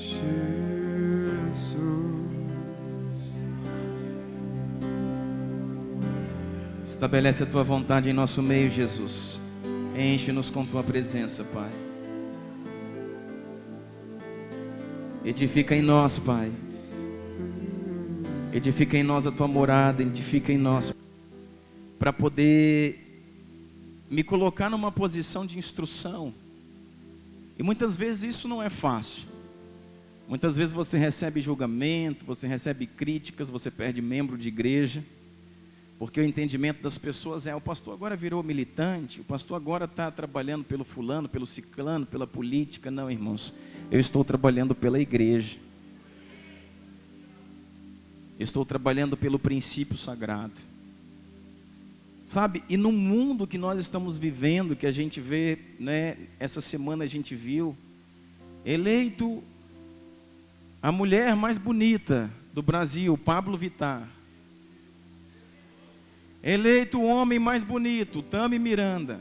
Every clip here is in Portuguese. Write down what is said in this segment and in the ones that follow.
Jesus. Estabelece a tua vontade em nosso meio, Jesus. Enche-nos com tua presença, Pai. Edifica em nós, Pai. Edifica em nós a tua morada, edifica em nós, para poder me colocar numa posição de instrução. E muitas vezes isso não é fácil. Muitas vezes você recebe julgamento, você recebe críticas, você perde membro de igreja, porque o entendimento das pessoas é: o pastor agora virou militante, o pastor agora está trabalhando pelo fulano, pelo ciclano, pela política. Não, irmãos, eu estou trabalhando pela igreja. Estou trabalhando pelo princípio sagrado. Sabe, e no mundo que nós estamos vivendo, que a gente vê, né, essa semana a gente viu, eleito a mulher mais bonita do Brasil, Pablo Vittar. Eleito o homem mais bonito, Tami Miranda.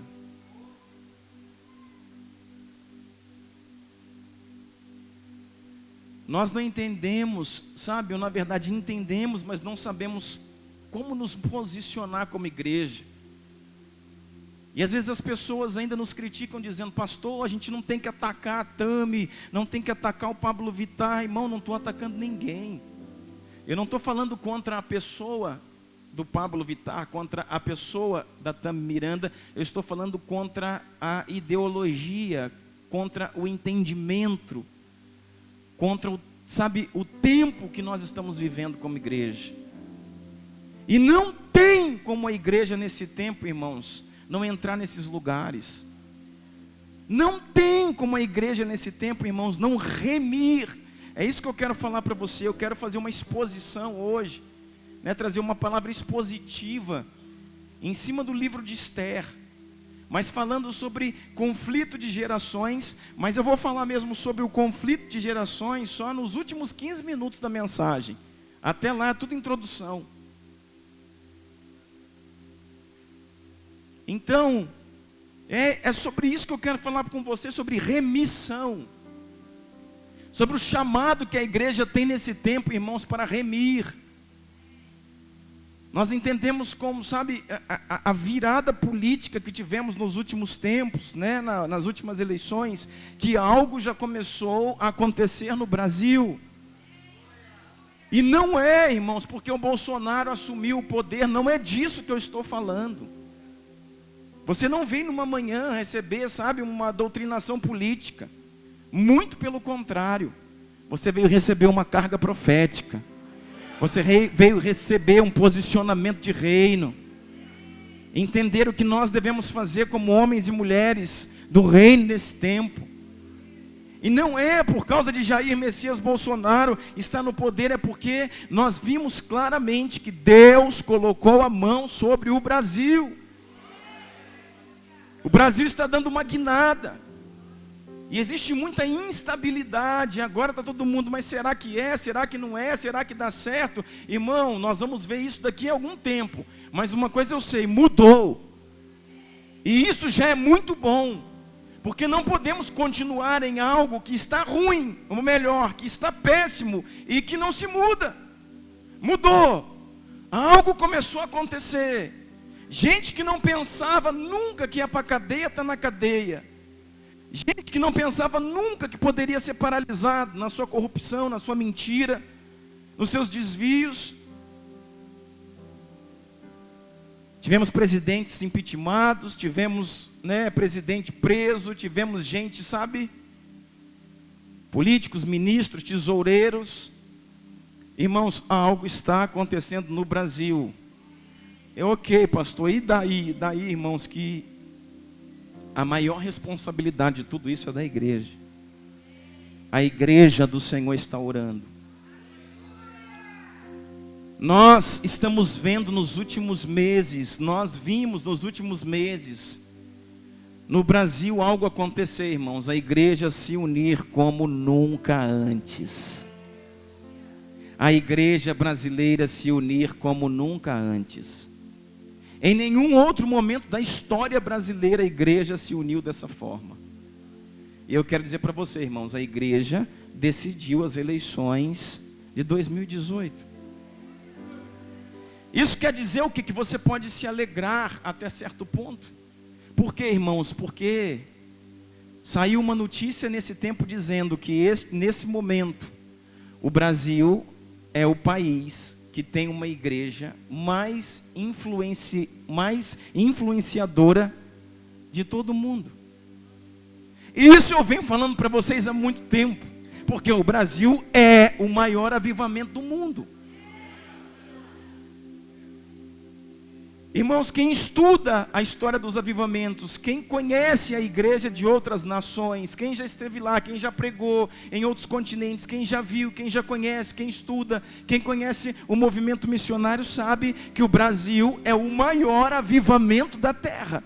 Nós não entendemos, sabe, ou na verdade entendemos, mas não sabemos como nos posicionar como igreja. E às vezes as pessoas ainda nos criticam dizendo: pastor, a gente não tem que atacar a Tami, não tem que atacar o Pablo Vittar. Irmão, não estou atacando ninguém. Eu não estou falando contra a pessoa do Pablo Vittar, contra a pessoa da Tami Miranda. Eu estou falando contra a ideologia, contra o entendimento, contra o tempo que nós estamos vivendo como igreja. E não tem como a igreja nesse tempo, irmãos, não entrar nesses lugares. Não tem como a igreja nesse tempo, irmãos, não remir. É isso que eu quero falar para você. Eu quero fazer uma exposição hoje, né, trazer uma palavra expositiva em cima do livro de Esther, mas falando sobre conflito de gerações. Mas eu vou falar mesmo sobre o conflito de gerações só nos últimos 15 minutos da mensagem. Até lá é tudo introdução. Então, é sobre isso que eu quero falar com você, sobre remissão. Sobre o chamado que a igreja tem nesse tempo, irmãos, para remir. Nós entendemos como, sabe, a virada política que tivemos nos últimos tempos, né, nas últimas eleições, que algo já começou a acontecer no Brasil. E não é, irmãos, porque o Bolsonaro assumiu o poder, não é disso que eu estou falando. Você não vem numa manhã receber, sabe, uma doutrinação política. Muito pelo contrário. Você veio receber uma carga profética. Você veio receber um posicionamento de reino. Entender o que nós devemos fazer como homens e mulheres do reino nesse tempo. E não é por causa de Jair Messias Bolsonaro estar no poder, é porque nós vimos claramente que Deus colocou a mão sobre o Brasil. O Brasil está dando uma guinada. E existe muita instabilidade. Agora está todo mundo: mas será que é? Será que não é? Será que dá certo? Irmão, nós vamos ver isso daqui a algum tempo. Mas uma coisa eu sei: mudou. E isso já é muito bom. Porque não podemos continuar em algo que está ruim, ou melhor, que está péssimo e que não se muda. Mudou. Algo começou a acontecer. Gente que não pensava nunca que ia para a cadeia, está na cadeia. Gente que não pensava nunca que poderia ser paralisado na sua corrupção, na sua mentira, nos seus desvios. Tivemos presidentes impeachmentados, tivemos, né, presidente preso, tivemos gente, sabe, políticos, ministros, tesoureiros. Irmãos, algo está acontecendo no Brasil. Ok, pastor, e daí? Daí, irmãos, que a maior responsabilidade de tudo isso é da igreja. A igreja do Senhor está orando. Nós estamos vendo nos últimos meses, nós vimos nos últimos meses, no Brasil algo acontecer, irmãos. A igreja se unir como nunca antes. A igreja brasileira se unir como nunca antes. Em nenhum outro momento da história brasileira a igreja se uniu dessa forma. E eu quero dizer para você, irmãos, a igreja decidiu as eleições de 2018. Isso quer dizer o que? Que você pode se alegrar até certo ponto. Por quê, irmãos? Porque saiu uma notícia nesse tempo dizendo que nesse momento o Brasil é o país que tem uma igreja mais influenciadora de todo o mundo. E isso eu venho falando para vocês há muito tempo, porque o Brasil é o maior avivamento do mundo. Irmãos, quem estuda a história dos avivamentos, quem conhece a igreja de outras nações, quem já esteve lá, quem já pregou em outros continentes, quem já viu, quem já conhece, quem estuda, quem conhece o movimento missionário, sabe que o Brasil é o maior avivamento da terra.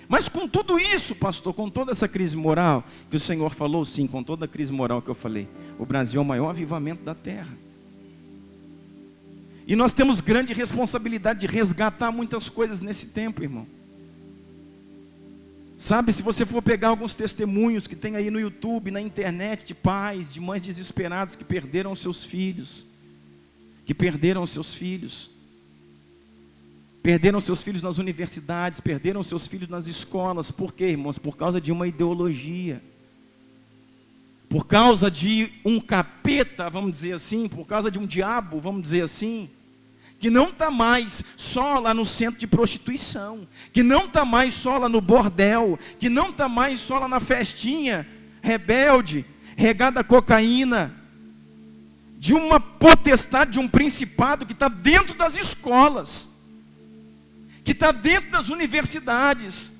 Mas com tudo isso, pastor, com toda essa crise moral que o Senhor falou, sim, com toda a crise moral que eu falei, o Brasil é o maior avivamento da terra. E nós temos grande responsabilidade de resgatar muitas coisas nesse tempo, irmão. Sabe, se você for pegar alguns testemunhos que tem aí no YouTube, na internet, de pais, de mães desesperados que perderam seus filhos, perderam seus filhos nas universidades, perderam seus filhos nas escolas. Por quê, irmãos? Por causa de uma ideologia. Por causa de um capeta, vamos dizer assim, por causa de um diabo, vamos dizer assim, que não está mais só lá no centro de prostituição, que não está mais só lá no bordel, que não está mais só lá na festinha rebelde, regada a cocaína, de uma potestade, de um principado que está dentro das escolas, que está dentro das universidades.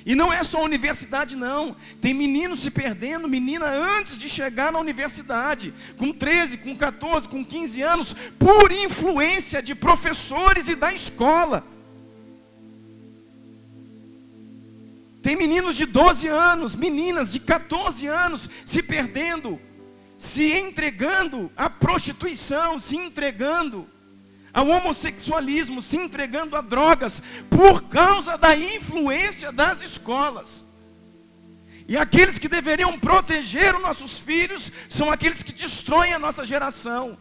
E não é só a universidade não, tem meninos se perdendo, menina antes de chegar na universidade, com 13, com 14, com 15 anos, por influência de professores e da escola. Tem meninos de 12 anos, meninas de 14 anos se perdendo, se entregando à prostituição, se entregando ao homossexualismo, se entregando a drogas, por causa da influência das escolas. E aqueles que deveriam proteger os nossos filhos, são aqueles que destroem a nossa geração.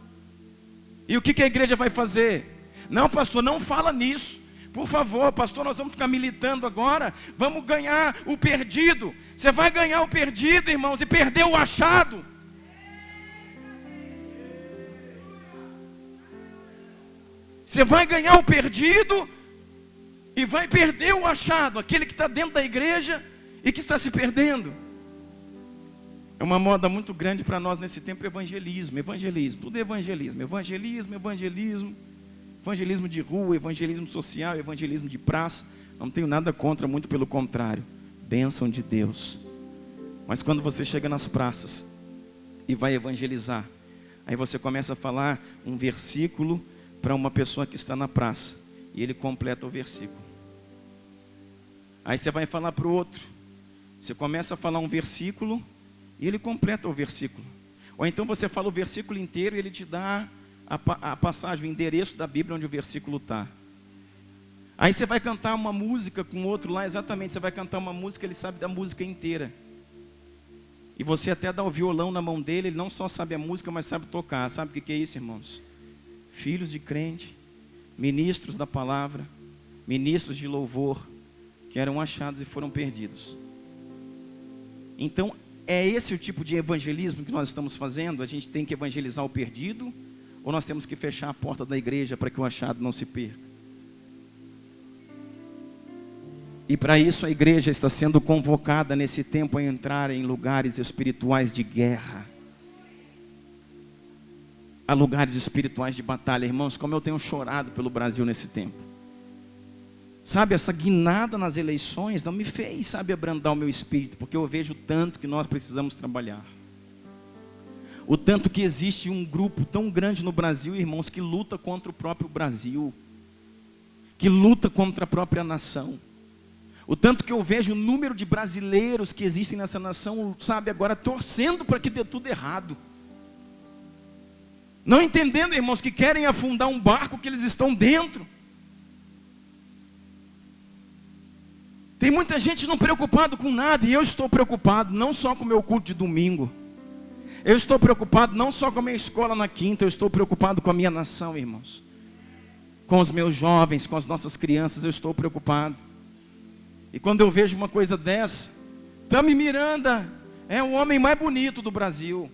E o que a igreja vai fazer? Não, pastor, não fala nisso. Por favor, pastor, nós vamos ficar militando agora, vamos ganhar o perdido. Você vai ganhar o perdido, irmãos, e perder o achado. Você vai ganhar o perdido e vai perder o achado, aquele que está dentro da igreja e que está se perdendo. É uma moda muito grande para nós nesse tempo, evangelismo, tudo é evangelismo, evangelismo de rua, evangelismo social, evangelismo de praça. Não tenho nada contra, muito pelo contrário, bênção de Deus. Mas quando você chega nas praças e vai evangelizar, aí você começa a falar um versículo para uma pessoa que está na praça, e ele completa o versículo. Aí você vai falar para o outro, você começa a falar um versículo, e ele completa o versículo. Ou então você fala o versículo inteiro, e ele te dá a passagem, o endereço da Bíblia onde o versículo está. Aí você vai cantar uma música com o outro lá, exatamente, você vai cantar uma música, ele sabe da música inteira. E você até dá o violão na mão dele, ele não só sabe a música, mas sabe tocar. Sabe o que é isso, irmãos? Filhos de crente, ministros da palavra, ministros de louvor, que eram achados e foram perdidos. Então, é esse o tipo de evangelismo que nós estamos fazendo? A gente tem que evangelizar o perdido, ou nós temos que fechar a porta da igreja para que o achado não se perca? E para isso a igreja está sendo convocada nesse tempo a entrar em lugares espirituais de guerra, a lugares espirituais de batalha. Irmãos, como eu tenho chorado pelo Brasil nesse tempo. Sabe, essa guinada nas eleições não me fez, sabe, abrandar o meu espírito, porque eu vejo o tanto que nós precisamos trabalhar. O tanto que existe um grupo tão grande no Brasil, irmãos, que luta contra o próprio Brasil, que luta contra a própria nação. O tanto que eu vejo o número de brasileiros que existem nessa nação, sabe, agora torcendo para que dê tudo errado. Não entendendo, irmãos, que querem afundar um barco que eles estão dentro. Tem muita gente não preocupada com nada, e eu estou preocupado não só com o meu culto de domingo. Eu estou preocupado não só com a minha escola na quinta, eu estou preocupado com a minha nação, irmãos. Com os meus jovens, com as nossas crianças, eu estou preocupado. E quando eu vejo uma coisa dessa, Tami Miranda é o homem mais bonito do Brasil.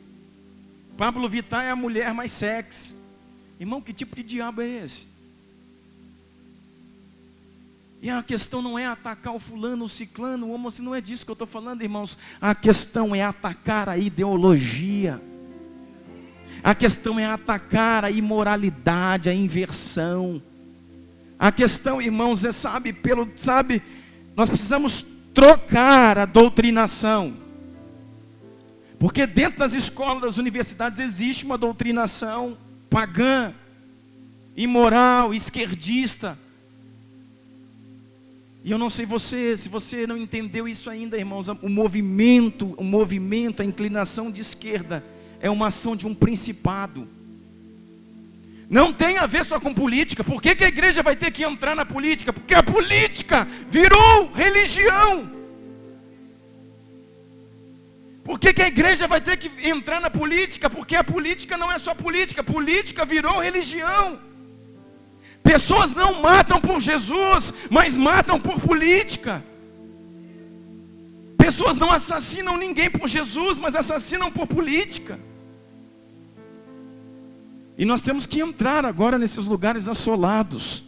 Pablo Vittar é a mulher mais sexy. Irmão, que tipo de diabo é esse? E a questão não é atacar o fulano, o ciclano, o homossexual, não é disso que eu estou falando, irmãos. A questão é atacar a ideologia. A questão é atacar a imoralidade, a inversão. A questão, irmãos, é, nós precisamos trocar a doutrinação. Porque dentro das escolas, das universidades, existe uma doutrinação pagã, imoral, esquerdista. E eu não sei se você não entendeu isso ainda, irmãos, o movimento, a inclinação de esquerda é uma ação de um principado. Não tem a ver só com política. Por que a igreja vai ter que entrar na política? Porque a política virou religião. Por que a igreja vai ter que entrar na política? Porque a política não é só política, a política virou religião. Pessoas não matam por Jesus, mas matam por política. Pessoas não assassinam ninguém por Jesus, mas assassinam por política. E nós temos que entrar agora nesses lugares assolados.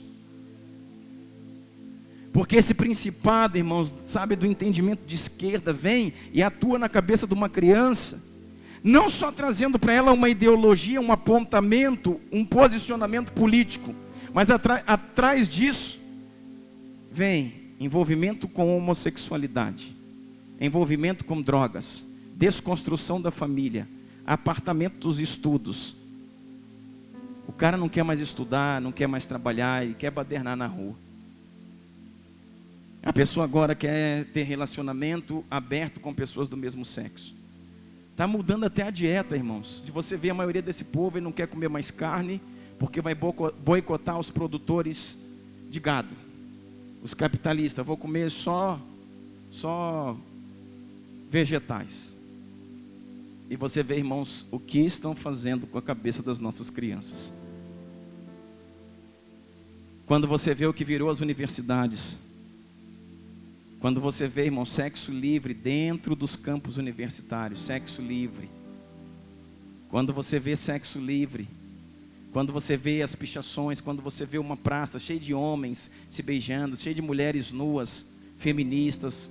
Porque esse principado, irmãos, do entendimento de esquerda, vem e atua na cabeça de uma criança, não só trazendo para ela uma ideologia, um apontamento, um posicionamento político, mas atrás disso, vem envolvimento com homossexualidade, envolvimento com drogas, desconstrução da família, apartamento dos estudos. O cara não quer mais estudar, não quer mais trabalhar, e quer badernar na rua. A pessoa agora quer ter relacionamento aberto com pessoas do mesmo sexo. Está mudando até a dieta, irmãos. Se você vê a maioria desse povo, ele não quer comer mais carne, porque vai boicotar os produtores de gado. Os capitalistas, vou comer só vegetais. E você vê, irmãos, o que estão fazendo com a cabeça das nossas crianças. Quando você vê o que virou as universidades, quando você vê, irmão, sexo livre dentro dos campos universitários, sexo livre. Quando você vê sexo livre, quando você vê as pichações, quando você vê uma praça cheia de homens se beijando, cheia de mulheres nuas, feministas,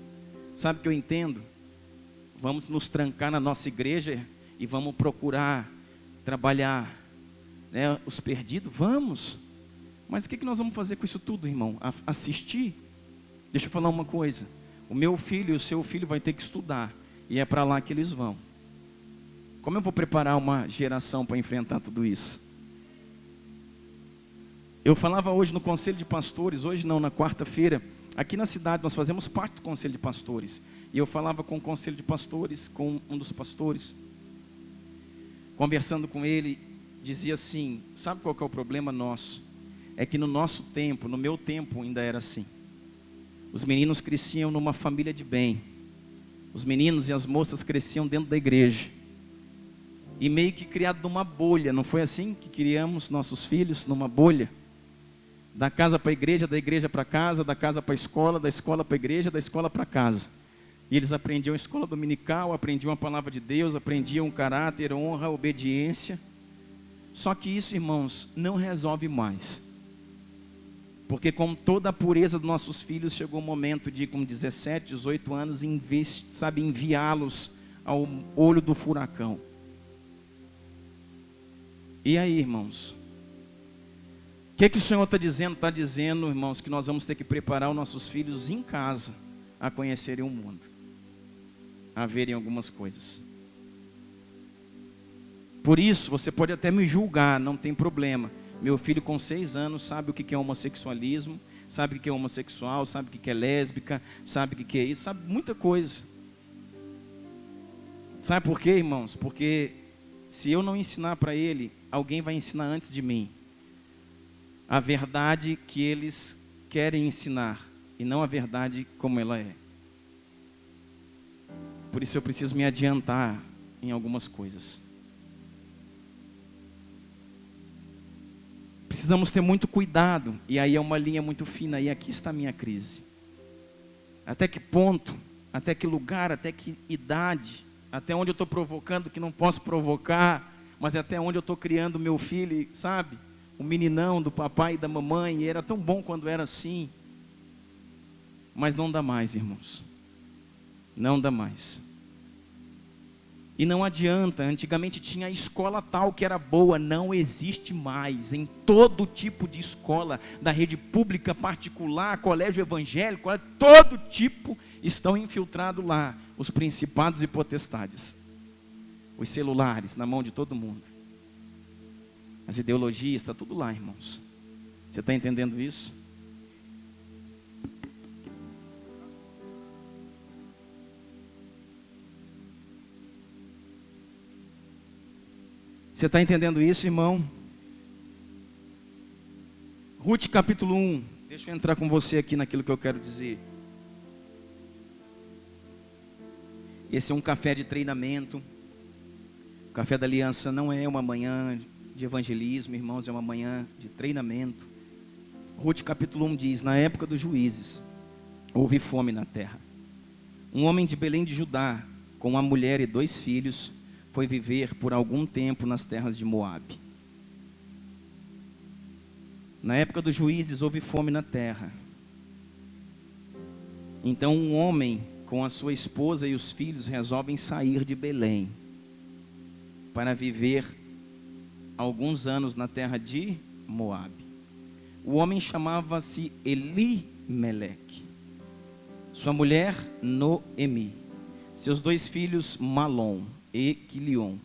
sabe o que eu entendo? Vamos nos trancar na nossa igreja e vamos procurar trabalhar, né, os perdidos? Vamos. Mas o que nós vamos fazer com isso tudo, irmão? Assistir? Deixa eu falar uma coisa. O meu filho e o seu filho vai ter que estudar. E é para lá que eles vão. Como eu vou preparar uma geração para enfrentar tudo isso? Eu falava hoje no conselho de pastores, hoje não, na quarta-feira, aqui na cidade nós fazemos parte do conselho de pastores. E eu falava com o conselho de pastores, com um dos pastores, conversando com ele, dizia assim, sabe qual que é o problema nosso? É que no nosso tempo, no meu tempo ainda era assim. Os meninos cresciam numa família de bem. Os meninos e as moças cresciam dentro da igreja. E meio que criado numa bolha, não foi assim que criamos nossos filhos, numa bolha? Da casa para a igreja, da igreja para casa, da casa para a escola, da escola para a igreja, da escola para casa. E eles aprendiam escola dominical, aprendiam a palavra de Deus, aprendiam caráter, honra, obediência. Só que isso, irmãos, não resolve mais. Porque com toda a pureza dos nossos filhos, chegou o momento de, com 17, 18 anos, enviá-los ao olho do furacão. E aí, irmãos? O que o Senhor está dizendo? Está dizendo, irmãos, que nós vamos ter que preparar os nossos filhos em casa a conhecerem o mundo, a verem algumas coisas. Por isso, você pode até me julgar, não tem problema. Meu filho com 6 anos sabe o que é homossexualismo, sabe o que é homossexual, sabe o que é lésbica, sabe o que é isso, sabe muita coisa. Sabe por quê, irmãos? Porque se eu não ensinar para ele, alguém vai ensinar antes de mim a verdade que eles querem ensinar. e não a verdade como ela é. Por isso eu preciso me adiantar em algumas coisas. Precisamos ter muito cuidado, e aí é uma linha muito fina, e aqui está a minha crise. Até que ponto, até que lugar, até que idade, até onde eu estou provocando que não posso provocar, mas até onde eu estou criando meu filho, sabe? O meninão do papai e da mamãe, e era tão bom quando era assim. Mas não dá mais, irmãos. Não dá mais. E não adianta, antigamente tinha a escola tal que era boa, não existe mais. Em todo tipo de escola, da rede pública, particular, colégio evangélico, todo tipo estão infiltrados lá, os principados e potestades. Os celulares na mão de todo mundo. As ideologias, está tudo lá, irmãos. Você está entendendo isso? Você está entendendo isso, irmão? Ruth capítulo 1. Deixa eu entrar com você aqui naquilo que eu quero dizer. Esse é um café de treinamento. O café da aliança não é uma manhã de evangelismo, irmãos, é uma manhã de treinamento. Ruth capítulo 1 diz: na época dos juízes, houve fome na terra. Um homem de Belém de Judá, com uma mulher e 2 filhos, foi viver por algum tempo nas terras de Moabe. Na época dos juízes houve fome na terra. Então um homem com a sua esposa e os filhos resolvem sair de Belém para viver alguns anos na terra de Moabe. O homem chamava-se Elimeleque, sua mulher Noemi, seus 2 filhos Malom e Quilion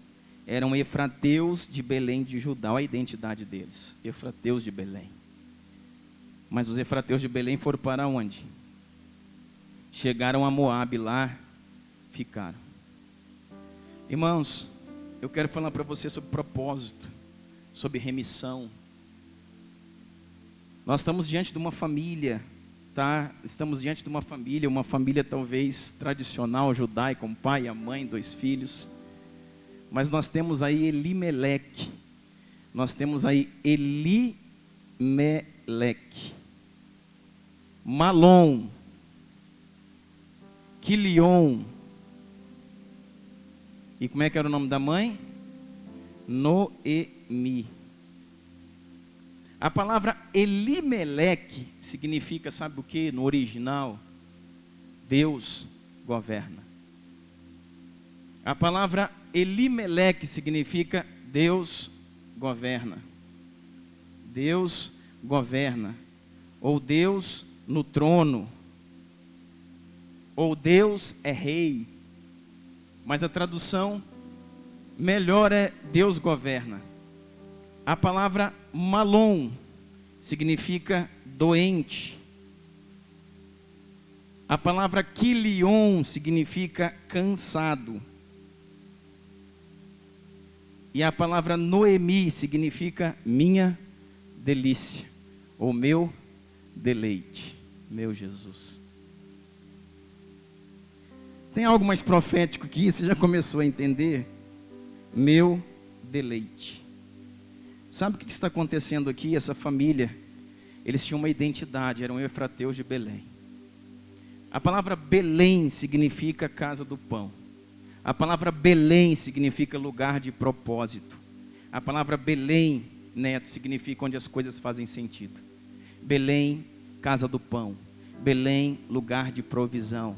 eram efrateus de Belém de Judá. Olha a identidade deles, efrateus de Belém. Mas os efrateus de Belém foram para onde? Chegaram a Moabe, lá ficaram. Irmãos, eu quero falar para você sobre propósito, sobre remissão. Nós estamos diante de uma família, tá? Estamos diante de uma família talvez tradicional, judaica, um pai, a mãe, 2 filhos. Mas nós temos aí Elimeleque, nós temos aí Elimeleque, Malom, Quilion, e como é que era o nome da mãe? Noemi. A palavra Elimeleque significa, sabe o que no original? Deus governa. A palavra Elimeleque significa Deus governa. Deus governa. Ou Deus no trono. Ou Deus é rei. Mas a tradução melhor é Deus governa. A palavra Malom significa doente. A palavra Quilion significa cansado. E a palavra Noemi significa minha delícia, ou meu deleite, meu Jesus. Tem algo mais profético que isso? Você já começou a entender? Meu deleite. Sabe o que está acontecendo aqui? Essa família, eles tinham uma identidade, eram efrateus de Belém. A palavra Belém significa casa do pão. A palavra Belém significa lugar de propósito. A palavra Belém, neto, significa onde as coisas fazem sentido. Belém, casa do pão. Belém, lugar de provisão.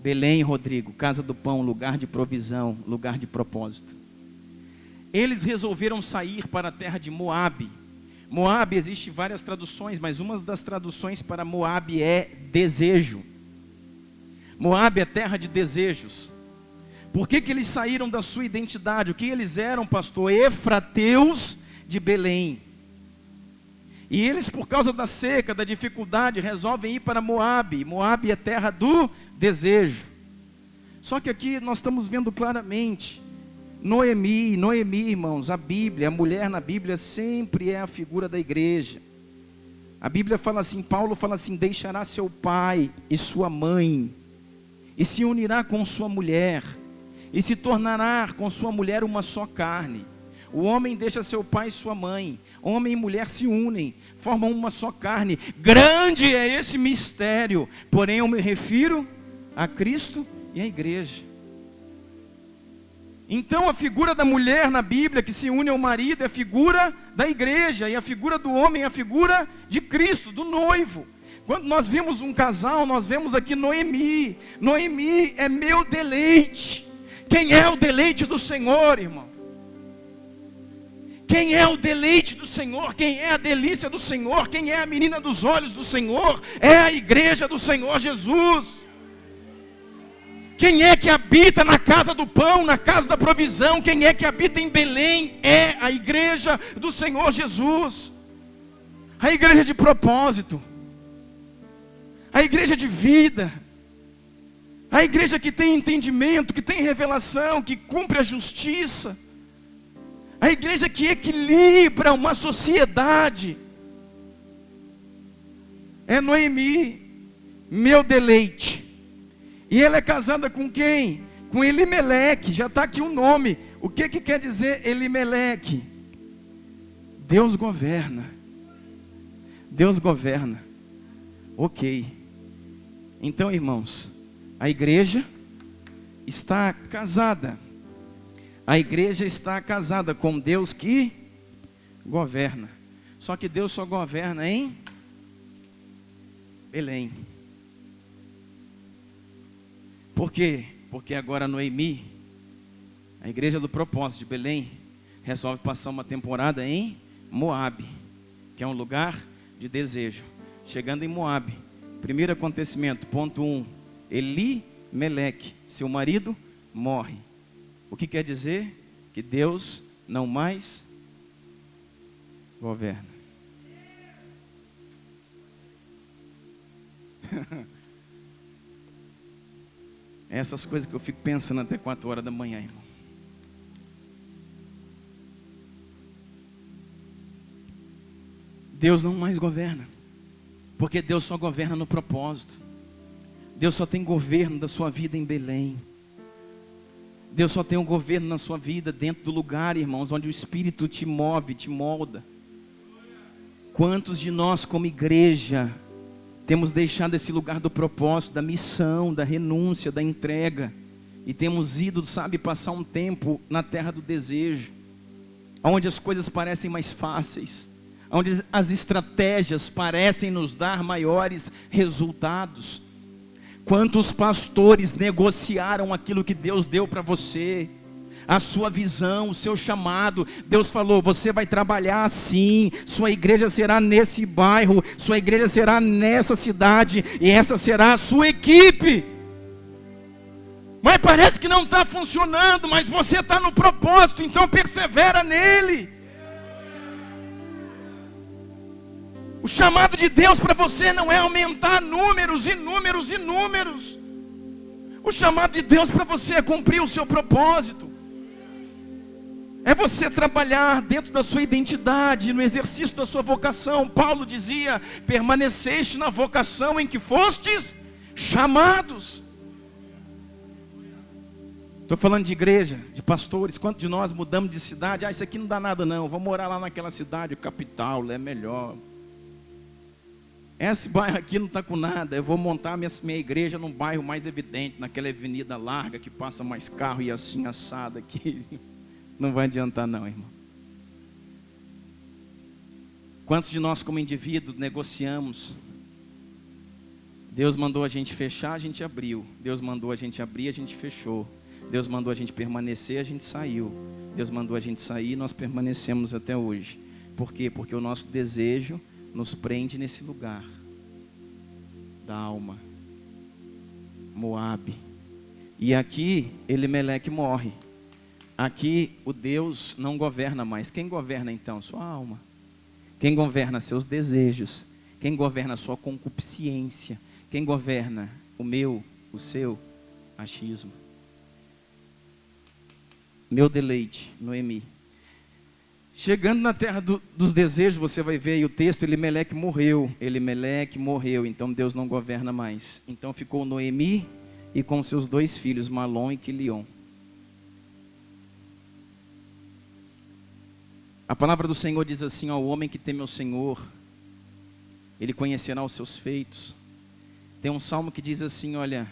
Belém, Rodrigo, casa do pão, lugar de provisão, lugar de propósito. Eles resolveram sair para a terra de Moabe. Moabe, existe várias traduções, mas uma das traduções para Moabe é desejo. Moabe é terra de desejos. Por que eles saíram da sua identidade? O que eles eram, pastor? Efrateus de Belém. E eles, por causa da seca, da dificuldade, resolvem ir para Moabe. Moabe é terra do desejo. Só que aqui nós estamos vendo claramente, Noemi, irmãos, a Bíblia, a mulher na Bíblia sempre é a figura da igreja. A Bíblia fala assim, Paulo fala assim, deixará seu pai e sua mãe, e se unirá com sua mulher, e se tornará com sua mulher uma só carne. O homem deixa seu pai e sua mãe, homem e mulher se unem, formam uma só carne. Grande é esse mistério, porém eu me refiro a Cristo e à igreja. Então a figura da mulher na Bíblia que se une ao marido é a figura da igreja, e a figura do homem é a figura de Cristo, do noivo. Quando nós vimos um casal, nós vemos aqui Noemi. Noemi é meu deleite. Quem é o deleite do Senhor, irmão? Quem é o deleite do Senhor? Quem é a delícia do Senhor? Quem é a menina dos olhos do Senhor? É a igreja do Senhor Jesus. Quem é que habita na casa do pão, na casa da provisão? Quem é que habita em Belém? É a igreja do Senhor Jesus. A igreja de propósito. A igreja de vida. A igreja que tem entendimento, que tem revelação, que cumpre a justiça. A igreja que equilibra uma sociedade. É Noemi, meu deleite. E ela é casada com quem? Com Elimeleque, já está aqui o nome. O que quer dizer Elimeleque? Deus governa. Deus governa. Ok. Então, irmãos, a igreja está casada. A igreja está casada com Deus que governa. Só que Deus só governa em Belém. Por quê? Porque agora Noemi, a igreja do propósito de Belém, resolve passar uma temporada em Moabe, que é um lugar de desejo. Chegando em Moabe, primeiro acontecimento, ponto 1, Elimeleque, seu marido, morre. O que quer dizer? Que Deus não mais governa. Essas coisas que eu fico pensando até 4 horas da manhã, irmão. Deus não mais governa, porque Deus só governa no propósito. Deus só tem governo da sua vida em Belém. Deus só tem um governo na sua vida dentro do lugar, irmãos, onde o Espírito te move, te molda. Quantos de nós como igreja temos deixado esse lugar do propósito, da missão, da renúncia, da entrega, e temos ido, sabe, passar um tempo na terra do desejo, onde as coisas parecem mais fáceis, onde as estratégias parecem nos dar maiores resultados. Quantos pastores negociaram aquilo que Deus deu para você, a sua visão, o seu chamado? Deus falou, você vai trabalhar assim, sua igreja será nesse bairro, sua igreja será nessa cidade, e essa será a sua equipe. Mas parece que não está funcionando, mas você está no propósito, então persevera nele. O chamado de Deus para você não é aumentar números e números e números. O chamado de Deus para você é cumprir o seu propósito. É você trabalhar dentro da sua identidade, no exercício da sua vocação. Paulo dizia, permaneceste na vocação em que fostes chamados. Estou falando de igreja, de pastores. Quantos de nós mudamos de cidade? Isso aqui não dá nada não, vou morar lá naquela cidade, capital, é melhor. Esse bairro aqui não está com nada, eu vou montar minha igreja num bairro mais evidente, naquela avenida larga que passa mais carro e assim assada aqui. Não vai adiantar não, irmão. Quantos de nós como indivíduos negociamos? Deus mandou a gente fechar, a gente abriu. Deus mandou a gente abrir, a gente fechou. Deus mandou a gente permanecer, a gente saiu. Deus mandou a gente sair, nós permanecemos até hoje. Por quê? Porque o nosso desejo nos prende nesse lugar da alma. Moabe. E aqui Elimeleque morre. Aqui o Deus não governa mais. Quem governa então? Sua alma. Quem governa seus desejos. Quem governa sua concupiscência. Quem governa o meu, o seu achismo. Meu deleite, Noemi. Chegando na terra dos desejos, você vai ver aí o texto, Elimeleque morreu. Elimeleque morreu, então Deus não governa mais. Então ficou Noemi e com seus 2 filhos, Malom e Quilion. A palavra do Senhor diz assim: ao homem que teme ao Senhor, ele conhecerá os seus feitos. Tem um salmo que diz assim, olha,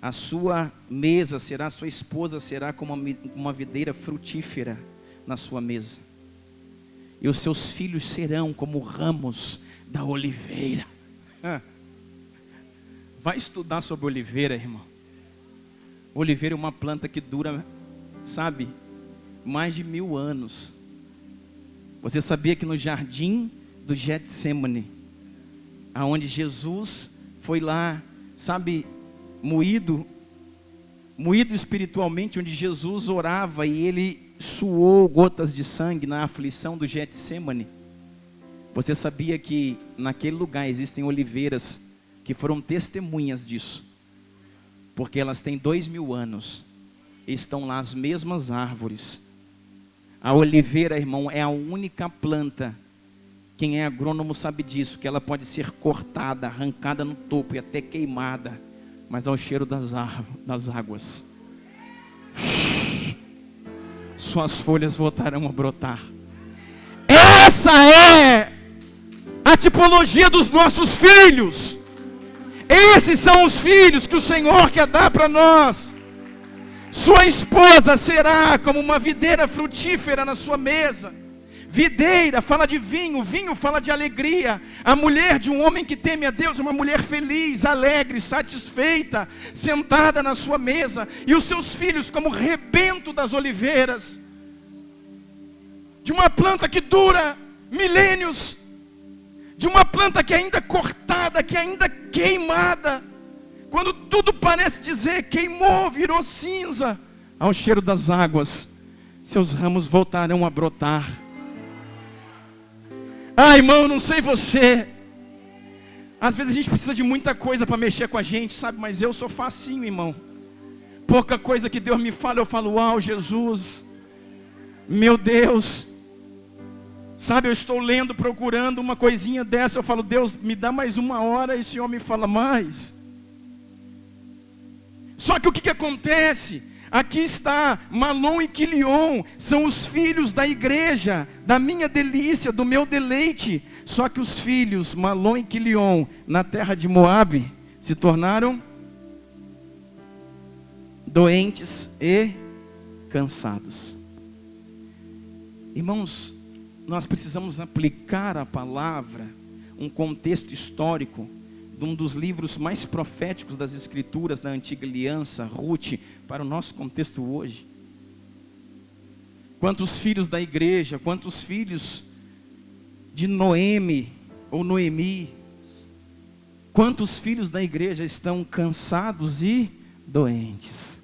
a sua mesa será, a sua esposa será como uma videira frutífera na sua mesa. E os seus filhos serão como ramos da oliveira. Vai estudar sobre oliveira, irmão. Oliveira é uma planta que dura, sabe, mais de 1000 anos. Você sabia que no jardim do Getsemane, aonde Jesus foi lá, sabe, moído espiritualmente, onde Jesus orava e ele suou gotas de sangue na aflição do Getsemane. Você sabia que naquele lugar existem oliveiras que foram testemunhas disso? Porque elas têm 2000 anos, e estão lá as mesmas árvores. A oliveira, irmão, é a única planta, quem é agrônomo sabe disso, que ela pode ser cortada, arrancada no topo e até queimada, mas ao cheiro das águas, suas folhas voltarão a brotar. Essa é a tipologia dos nossos filhos. Esses são os filhos que o Senhor quer dar para nós. Sua esposa será como uma videira frutífera na sua mesa. Videira fala de vinho, vinho fala de alegria. A mulher de um homem que teme a Deus é uma mulher feliz, alegre, satisfeita, sentada na sua mesa. E os seus filhos como rebento das oliveiras, de uma planta que dura milênios, de uma planta que é ainda cortada, que é ainda queimada. Quando tudo parece dizer queimou, virou cinza, ao cheiro das águas, seus ramos voltarão a brotar. Ah, irmão, não sei você, às vezes a gente precisa de muita coisa para mexer com a gente, sabe? Mas eu sou facinho, irmão. Pouca coisa que Deus me fala, eu falo, uau, Jesus, meu Deus. Sabe, eu estou lendo, procurando uma coisinha dessa, eu falo, Deus, me dá mais 1 hora, e o Senhor me fala mais. Só que o que acontece? Aqui está, Malom e Quilion, são os filhos da igreja, da minha delícia, do meu deleite. Só que os filhos, Malom e Quilion, na terra de Moabe, se tornaram doentes e cansados. Irmãos, nós precisamos aplicar a palavra, um contexto histórico, de um dos livros mais proféticos das Escrituras, da Antiga Aliança, Ruth, para o nosso contexto hoje. Quantos filhos da igreja, quantos filhos de Noemi, ou Noemi, quantos filhos da igreja estão cansados e doentes?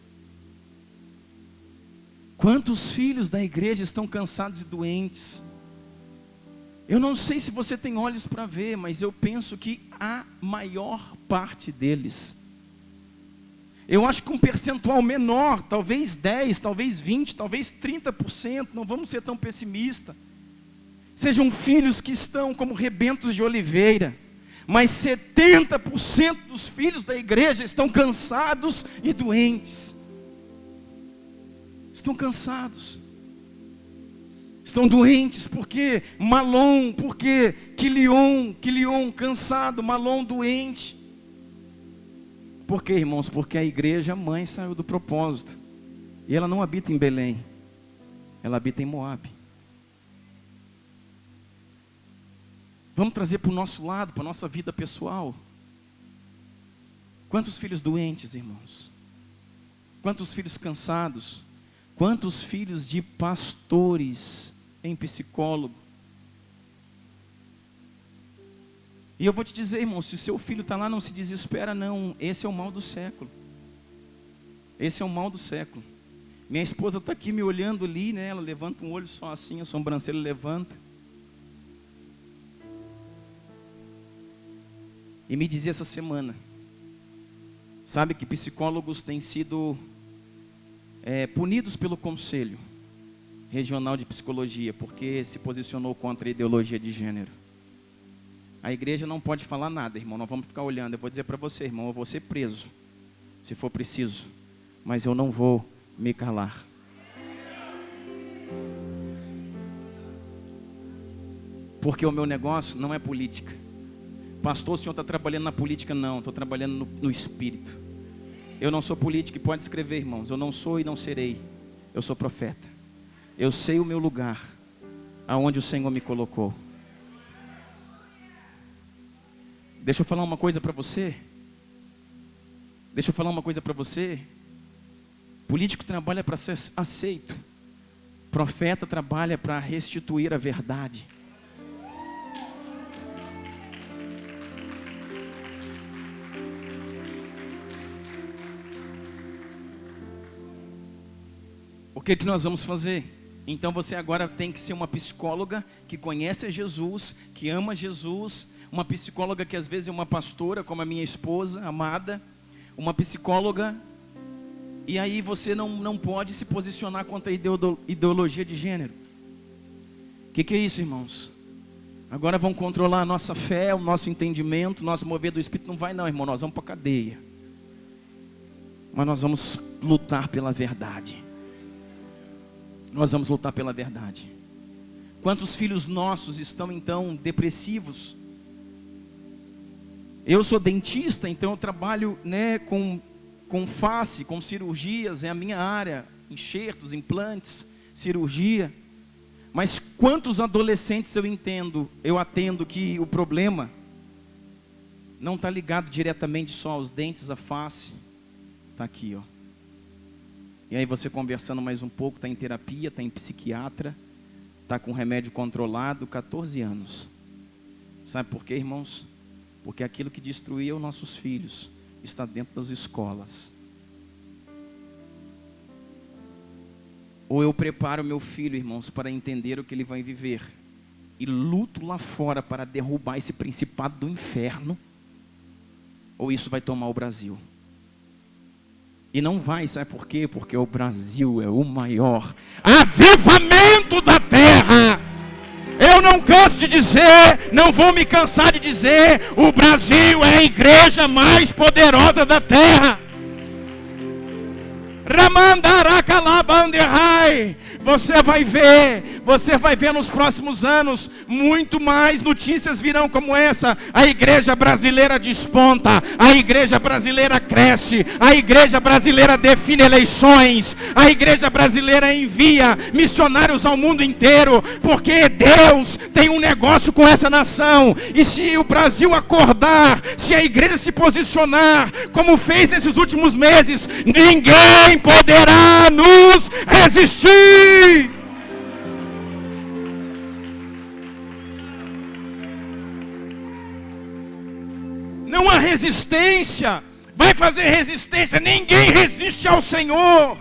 Quantos filhos da igreja estão cansados e doentes? Eu não sei se você tem olhos para ver, mas eu penso que a maior parte deles, eu acho que um percentual menor, talvez 10, talvez 20, talvez 30%, não vamos ser tão pessimistas, sejam filhos que estão como rebentos de oliveira, mas 70% dos filhos da igreja estão cansados e doentes. Estão cansados. Estão doentes, porque Malom, porque Quilion cansado, Malom doente. Por quê, irmãos? Porque a igreja mãe saiu do propósito. E ela não habita em Belém. Ela habita em Moabe. Vamos trazer para o nosso lado, para a nossa vida pessoal. Quantos filhos doentes, irmãos? Quantos filhos cansados? Quantos filhos de pastores em psicólogo? E eu vou te dizer, irmão, se seu filho está lá, não se desespera não. Esse é o mal do século. Esse é o mal do século. Minha esposa está aqui me olhando ali, né? Ela levanta um olho só assim, a sobrancelha levanta. E me dizia essa semana, sabe que psicólogos têm sido punidos pelo conselho. regional de psicologia, porque se posicionou contra a ideologia de gênero. A igreja não pode falar nada, irmão, nós vamos ficar olhando. Eu vou dizer para você, irmão, eu vou ser preso, se for preciso, mas eu não vou me calar. Porque o meu negócio não é política. Pastor, o senhor está trabalhando na política? Não, estou trabalhando no espírito. Eu não sou político, e pode escrever, irmãos, eu não sou e não serei. Eu sou profeta. Eu sei o meu lugar, aonde o Senhor me colocou. Deixa eu falar uma coisa para você. Político trabalha para ser aceito. Profeta trabalha para restituir a verdade. O que nós vamos fazer? Então você agora tem que ser uma psicóloga que conhece Jesus, que ama Jesus, uma psicóloga que às vezes é uma pastora, como a minha esposa amada, uma psicóloga, e aí você não pode se posicionar contra a ideologia de gênero. O que é isso, irmãos? Agora vão controlar a nossa fé, o nosso entendimento, o nosso mover do Espírito. Não vai não, irmão, nós vamos para a cadeia. Mas nós vamos lutar pela verdade. Nós vamos lutar pela verdade. Quantos filhos nossos estão então depressivos? Eu sou dentista, então eu trabalho, com face, com cirurgias, é a minha área, enxertos, implantes, cirurgia. Mas quantos adolescentes eu atendo que o problema não está ligado diretamente só aos dentes, à face. Está aqui, ó. E aí você conversando mais um pouco, está em terapia, está em psiquiatra, está com remédio controlado, 14 anos. Sabe por quê, irmãos? Porque aquilo que destruía os nossos filhos está dentro das escolas. Ou eu preparo meu filho, irmãos, para entender o que ele vai viver, e luto lá fora para derrubar esse principado do inferno, ou isso vai tomar o Brasil. E não vai, sabe por quê? Porque o Brasil é o maior avivamento da terra. Eu não canso de dizer, não vou me cansar de dizer, o Brasil é a igreja mais poderosa da terra. Você vai ver nos próximos anos, muito mais notícias virão como essa. A igreja brasileira desponta, a igreja brasileira cresce, a igreja brasileira define eleições, a igreja brasileira envia missionários ao mundo inteiro, porque Deus tem um negócio com essa nação. E se o Brasil acordar, se a igreja se posicionar, como fez nesses últimos meses, ninguém poderá nos resistir. Não há resistência. Vai fazer resistência. Ninguém resiste ao Senhor.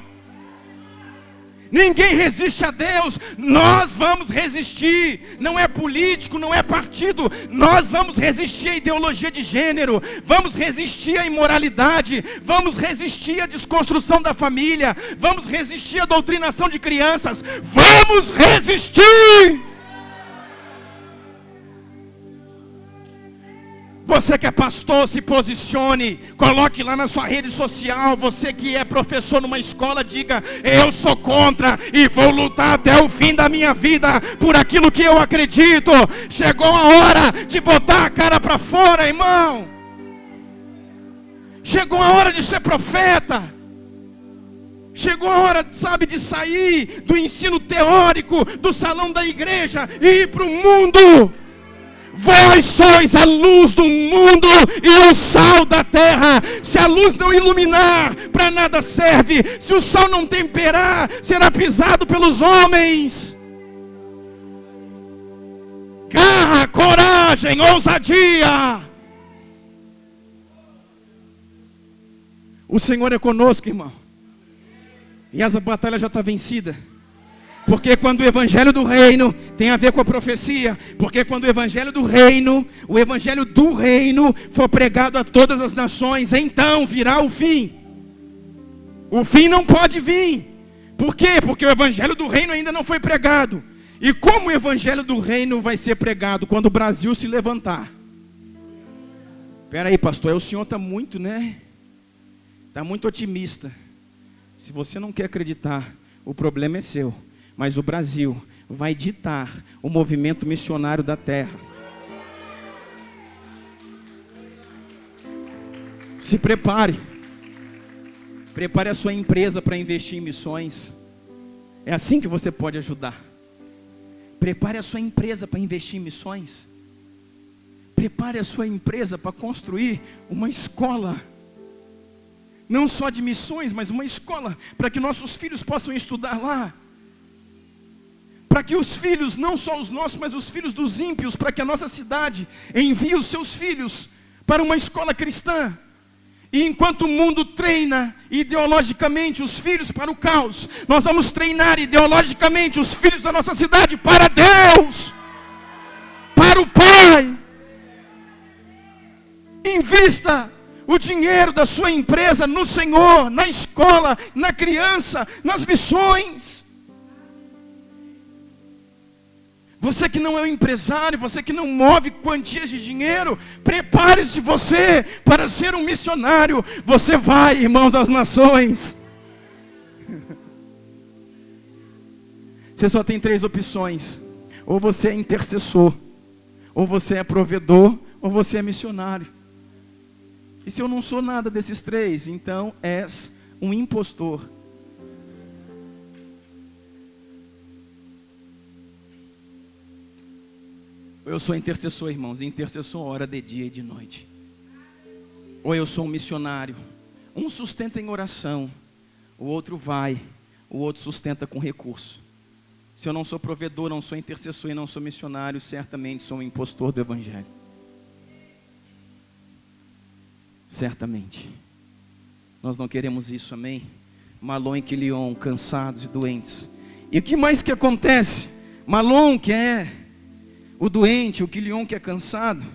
Ninguém resiste a Deus. Nós vamos resistir. Não é político, não é partido. Nós vamos resistir à ideologia de gênero. Vamos resistir à imoralidade. Vamos resistir à desconstrução da família. Vamos resistir à doutrinação de crianças. Vamos resistir. Você que é pastor, se posicione, coloque lá na sua rede social. Você que é professor numa escola, diga: eu sou contra e vou lutar até o fim da minha vida por aquilo que eu acredito. Chegou a hora de botar a cara para fora, irmão. Chegou a hora de ser profeta. Chegou a hora, sabe, de sair do ensino teórico, do salão da igreja e ir para o mundo. Vós sois a luz do mundo e o sal da terra. Se a luz não iluminar, para nada serve. Se o sal não temperar, será pisado pelos homens. Garra, coragem, ousadia. O Senhor é conosco, irmão. E essa batalha já está vencida. Porque quando o evangelho do reino tem a ver com a profecia, porque quando o evangelho do reino for pregado a todas as nações, então virá o fim. O fim não pode vir, Por quê? Porque o evangelho do reino ainda não foi pregado. E como o evangelho do reino vai ser pregado? Quando o Brasil se levantar. Espera aí, pastor, o senhor está muito, né? Está muito otimista. Se você não quer acreditar, o problema é seu. Mas o Brasil vai ditar o movimento missionário da terra. Se prepare. Prepare a sua empresa para investir em missões. É assim que você pode ajudar. Prepare a sua empresa para investir em missões. Prepare a sua empresa para construir uma escola. Não só de missões, mas uma escola para que nossos filhos possam estudar lá. Para que os filhos, não só os nossos, mas os filhos dos ímpios, para que a nossa cidade envie os seus filhos para uma escola cristã. E enquanto o mundo treina ideologicamente os filhos para o caos, nós vamos treinar ideologicamente os filhos da nossa cidade para Deus, para o Pai. Invista o dinheiro da sua empresa no Senhor, na escola, na criança, nas missões. Você que não é um empresário, você que não move quantias de dinheiro, prepare-se você para ser um missionário. Você vai, irmãos, às nações. Você só tem 3 opções. Ou você é intercessor, ou você é provedor, ou você é missionário. E se eu não sou nada desses 3, então és um impostor. Ou eu sou intercessor, irmãos, e intercessor ora de dia e de noite. Ou eu sou um missionário. Um sustenta em oração, o outro vai, o outro sustenta com recurso. Se eu não sou provedor, não sou intercessor e não sou missionário, certamente sou um impostor do evangelho. Certamente. Nós não queremos isso, amém? Malon e Quilion, cansados e doentes. E o que mais que acontece? Malon, que é o doente, o Quilion que é cansado,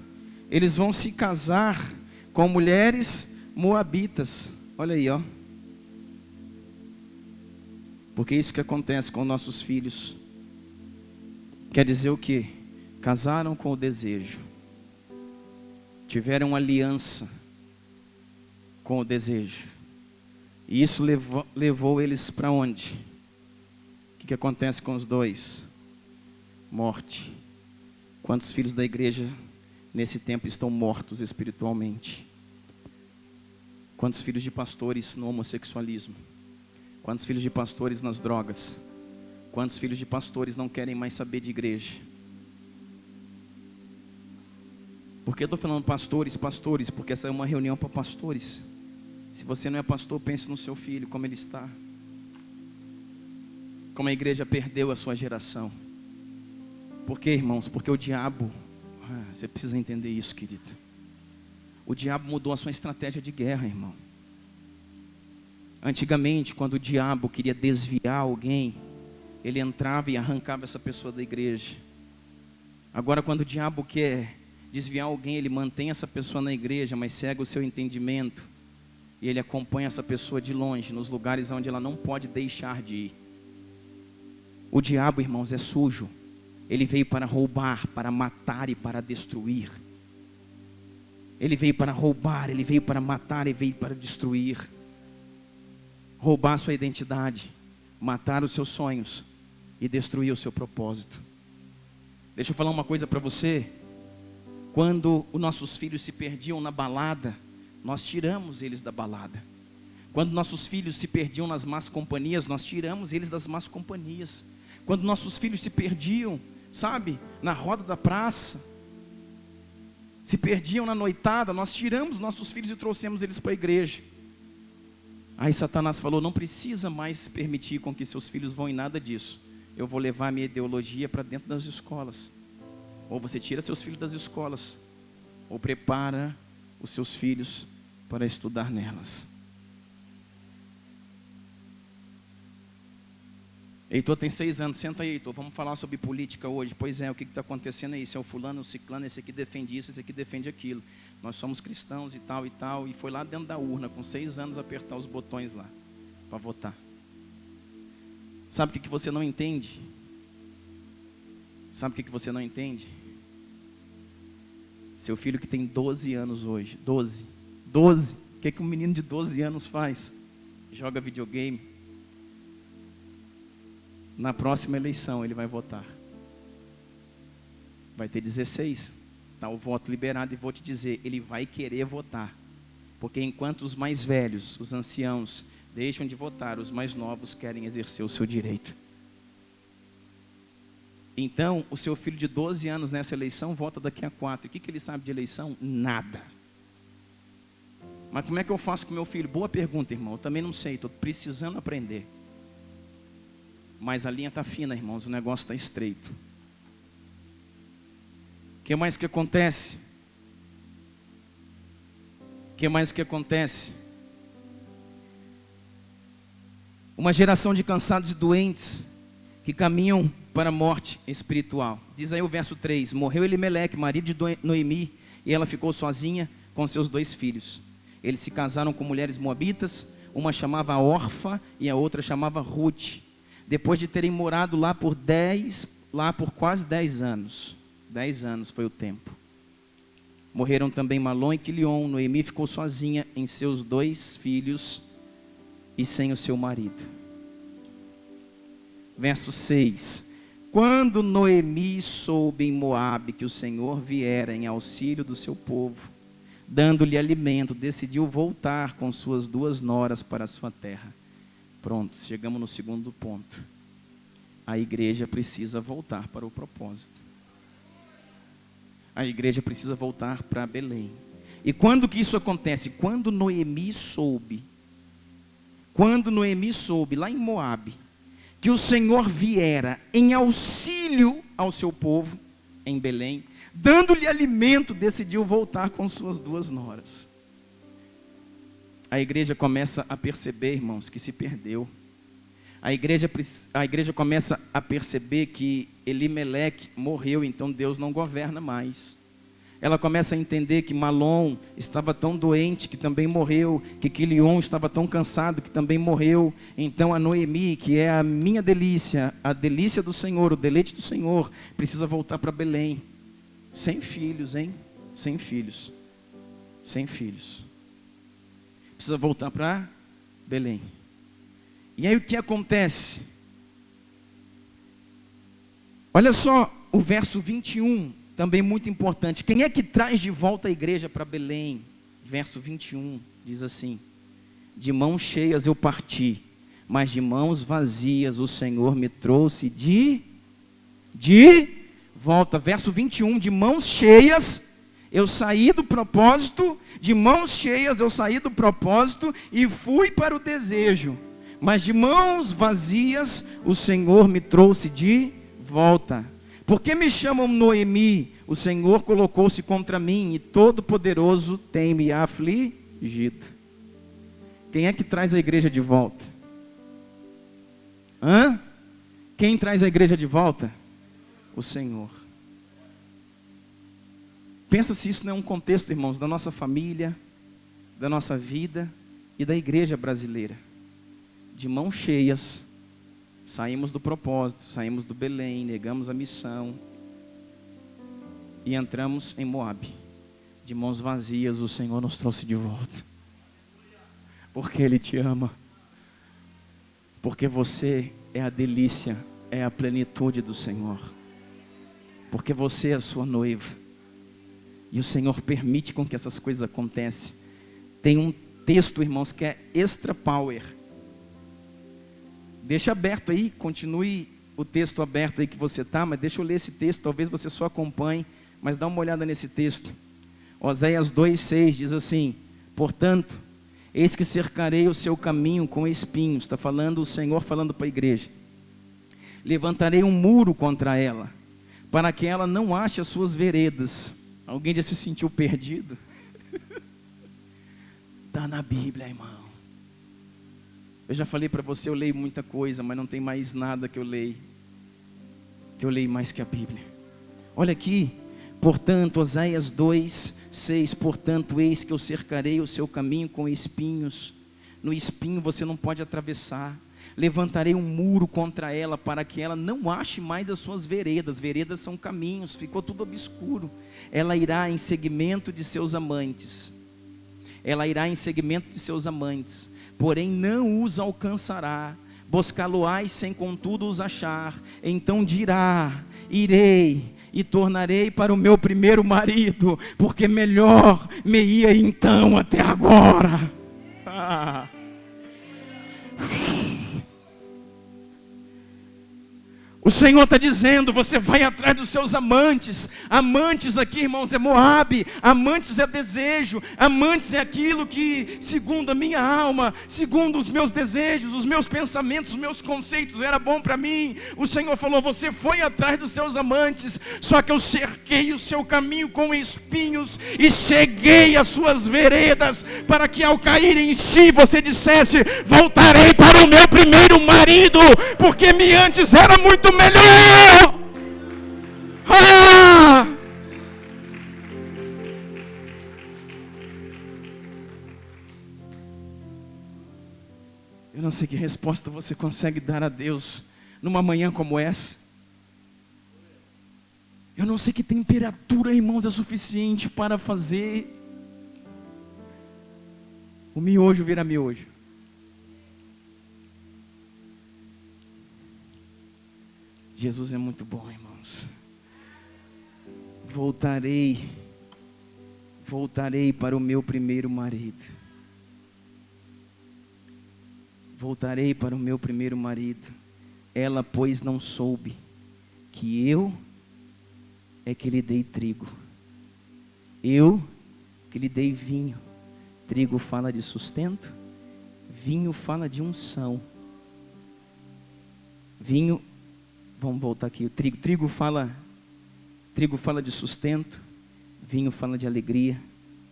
eles vão se casar com mulheres moabitas. Olha aí, ó. Porque é isso que acontece com nossos filhos. Quer dizer o quê? Casaram com o desejo. Tiveram aliança com o desejo. E isso levou eles para onde? O que acontece com os dois? Morte. Quantos filhos da igreja nesse tempo estão mortos espiritualmente? Quantos filhos de pastores no homossexualismo? Quantos filhos de pastores nas drogas? Quantos filhos de pastores não querem mais saber de igreja? Por que eu estou falando pastores? Porque essa é uma reunião para pastores. Se você não é pastor, pense no seu filho, como ele está. Como a igreja perdeu a sua geração. Por quê, irmãos? Porque o diabo, você precisa entender isso, querido. O diabo mudou a sua estratégia de guerra, irmão. Antigamente, quando o diabo queria desviar alguém, ele entrava e arrancava essa pessoa da igreja. Agora, quando o diabo quer desviar alguém, ele mantém essa pessoa na igreja, mas cega o seu entendimento. E ele acompanha essa pessoa de longe, nos lugares onde ela não pode deixar de ir. O diabo, irmãos, é sujo. Ele veio para roubar, para matar e para destruir. Ele veio para roubar, ele veio para matar e veio para destruir. Roubar a sua identidade, matar os seus sonhos e destruir o seu propósito. Deixa eu falar uma coisa para você. Quando os nossos filhos se perdiam na balada, nós tiramos eles da balada. Quando nossos filhos se perdiam nas más companhias, nós tiramos eles das más companhias. Quando nossos filhos se perdiam, sabe, na roda da praça, se perdiam na noitada, nós tiramos nossos filhos e trouxemos eles para a igreja. Aí Satanás falou, não precisa mais permitir com que seus filhos vão em nada disso. Eu vou levar a minha ideologia para dentro das escolas. Ou você tira seus filhos das escolas, ou prepara os seus filhos para estudar nelas. Heitor tem 6 anos, senta aí, Heitor, vamos falar sobre política hoje. Pois é, o que está acontecendo aí? Esse é o fulano, o ciclano, esse aqui defende isso, esse aqui defende aquilo. Nós somos cristãos e tal, e foi lá dentro da urna, com 6 anos, apertar os botões lá, para votar. Sabe o que você não entende? Sabe o que você não entende? Seu filho que tem 12 anos hoje, 12, o que um menino de 12 anos faz? Joga videogame. Na próxima eleição ele vai votar. Vai ter 16, está o voto liberado, e vou te dizer, ele vai querer votar. Porque enquanto os mais velhos, os anciãos, deixam de votar, os mais novos querem exercer o seu direito. Então, o seu filho de 12 anos nessa eleição vota daqui a 4. O que ele sabe de eleição? Nada. Mas como é que eu faço com meu filho? Boa pergunta, irmão. Eu também não sei, estou precisando aprender. Mas a linha está fina, irmãos, o negócio está estreito. O que mais que acontece? O que mais que acontece? Uma geração de cansados e doentes que caminham para a morte espiritual. Diz aí o verso 3: morreu Elimeleque, marido de Noemi, e ela ficou sozinha com seus 2 filhos. Eles se casaram com mulheres moabitas, uma chamava Orfa e a outra chamava Ruth. Depois de terem morado lá por quase 10 anos. 10 anos foi o tempo. Morreram também Malom e Quilion. Noemi ficou sozinha em seus 2 filhos e sem o seu marido. Verso 6. Quando Noemi soube em Moabe que o Senhor viera em auxílio do seu povo, dando-lhe alimento, decidiu voltar com suas 2 noras para a sua terra. Pronto, chegamos no segundo ponto. A igreja precisa voltar para o propósito. A igreja precisa voltar para Belém. E quando que isso acontece? Quando Noemi soube, lá em Moabe, que o Senhor viera em auxílio ao seu povo, em Belém, dando-lhe alimento, decidiu voltar com suas 2 noras. A igreja começa a perceber, irmãos, que se perdeu. A igreja começa a perceber que Elimeleque morreu, então Deus não governa mais. Ela começa a entender que Malom estava tão doente que também morreu, que Quilion estava tão cansado que também morreu. Então a Noemi, que é a minha delícia, a delícia do Senhor, o deleite do Senhor, precisa voltar para Belém. Sem filhos, hein? Sem filhos. Sem filhos. Precisa voltar para Belém. E aí o que acontece? Olha só o verso 21, também muito importante. Quem é que traz de volta a igreja para Belém? Verso 21 diz assim: de mãos cheias eu parti, mas de mãos vazias o Senhor me trouxe de volta. Verso 21, de mãos cheias eu saí do propósito, de mãos cheias eu saí do propósito e fui para o desejo. Mas de mãos vazias o Senhor me trouxe de volta. Por que me chamam Noemi? O Senhor colocou-se contra mim e Todo-Poderoso tem me afligido. Quem é que traz a igreja de volta? Quem traz a igreja de volta? O Senhor. Pensa se isso não é um contexto, irmãos, da nossa família, da nossa vida e da igreja brasileira. De mãos cheias, saímos do propósito, saímos do Belém, negamos a missão e entramos em Moabe. De mãos vazias o Senhor nos trouxe de volta. Porque Ele te ama. Porque você é a delícia, é a plenitude do Senhor. Porque você é a sua noiva. E o Senhor permite com que essas coisas aconteçam. Tem um texto, irmãos, que é extra power. Deixa aberto aí, continue o texto aberto aí que você está, mas deixa eu ler esse texto, talvez você só acompanhe, mas dá uma olhada nesse texto. Oséias 2,6 diz assim: portanto, eis que cercarei o seu caminho com espinhos. Está falando o Senhor falando para a igreja. Levantarei um muro contra ela, para que ela não ache as suas veredas. Alguém já se sentiu perdido? Está na Bíblia, irmão. Eu já falei para você, eu leio muita coisa, mas não tem mais nada que eu leio mais que a Bíblia. Olha aqui, portanto, Oséias 2:6, portanto, eis que eu cercarei o seu caminho com espinhos. No espinho você não pode atravessar. Levantarei um muro contra ela, para que ela não ache mais as suas veredas. Veredas são caminhos, ficou tudo obscuro. Ela irá em seguimento de seus amantes. Ela irá em seguimento de seus amantes, porém não os alcançará. Buscá-lo-ás sem contudo os achar. Então dirá: irei e tornarei para o meu primeiro marido, porque melhor me ia então até agora. O Senhor está dizendo: você vai atrás dos seus amantes. Amantes aqui, irmãos, é Moabe. Amantes é desejo. Amantes é aquilo que, segundo a minha alma, segundo os meus desejos, os meus pensamentos, os meus conceitos, era bom para mim. O Senhor falou: você foi atrás dos seus amantes, só que eu cerquei o seu caminho com espinhos e ceguei as suas veredas, para que ao cair em si você dissesse: voltarei para o meu primeiro marido, porque me antes era muito melhor. Eu não sei que resposta você consegue dar a Deus numa manhã como essa. Eu não sei que temperatura, irmãos, é suficiente para fazer o miojo virar miojo. Jesus é muito bom, irmãos. Voltarei para o meu primeiro marido. Voltarei para o meu primeiro marido. Ela, pois, não soube que eu é que lhe dei trigo. Eu que lhe dei vinho. Trigo fala de sustento, vinho fala de unção. Vinho, vamos voltar aqui, o trigo fala de sustento, vinho fala de alegria,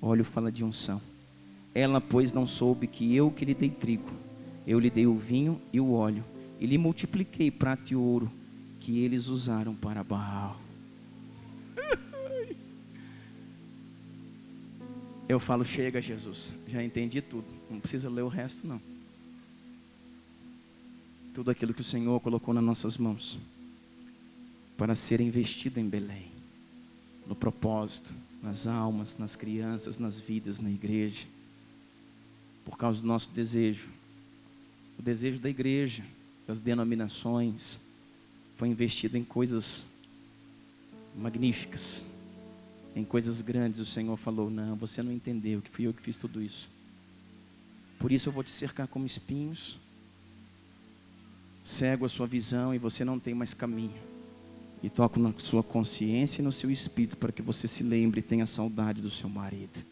óleo fala de unção. Ela, pois, não soube que eu que lhe dei trigo, eu lhe dei o vinho e o óleo, e lhe multipliquei prata e ouro, que eles usaram para Baal. Eu falo: chega, Jesus, já entendi tudo, não precisa ler o resto não. Tudo aquilo que o Senhor colocou nas nossas mãos para ser investido em Belém, no propósito, nas almas, nas crianças, nas vidas, na igreja, por causa do nosso desejo, o desejo da igreja, das denominações, foi investido em coisas magníficas, em coisas grandes. O Senhor falou: não, você não entendeu que fui eu que fiz tudo isso. Por isso eu vou te cercar como espinhos, cego a sua visão, e você não tem mais caminho. E toco na sua consciência e no seu espírito, para que você se lembre e tenha saudade do seu marido.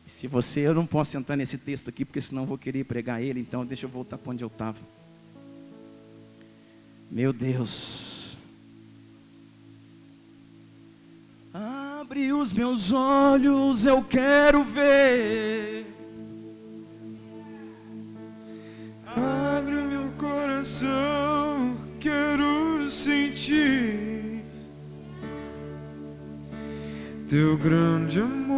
Se você, eu não posso entrar nesse texto aqui, porque senão eu vou querer pregar ele, então deixa eu voltar para onde eu estava. Meu Deus. Abre os meus olhos, eu quero ver. Abre o meu coração, quero sentir teu grande amor,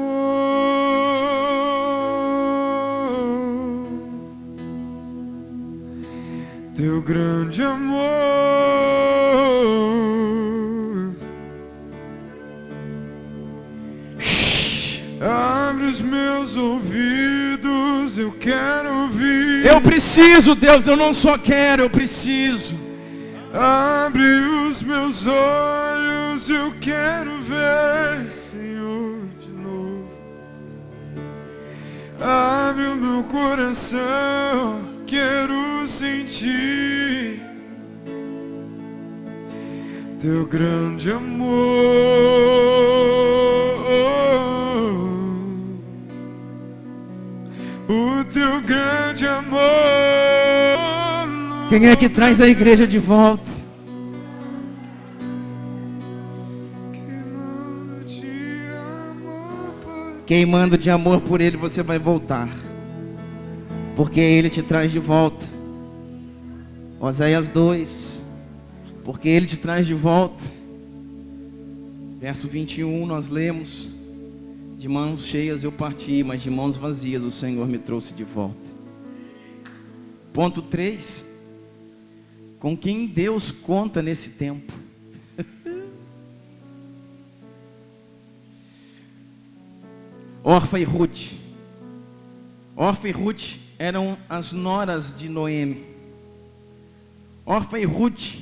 teu grande amor. Abre os meus ouvidos, eu quero ouvir. Eu preciso, Deus, eu não só quero, eu preciso. Abre os meus olhos, eu quero ver, Senhor, de novo. Abre o meu coração, quero sentir teu grande amor. O teu grande amor. Quem é que traz a igreja de volta? Queimando de amor por Ele, você vai voltar, porque Ele te traz de volta. Oséias 2, porque Ele te traz de volta. Verso 21, nós lemos: de mãos cheias eu parti, mas de mãos vazias o Senhor me trouxe de volta. Ponto 3. Com quem Deus conta nesse tempo? Orfa e Ruth. Orfa e Ruth eram as noras de Noemi. Orfa e Ruth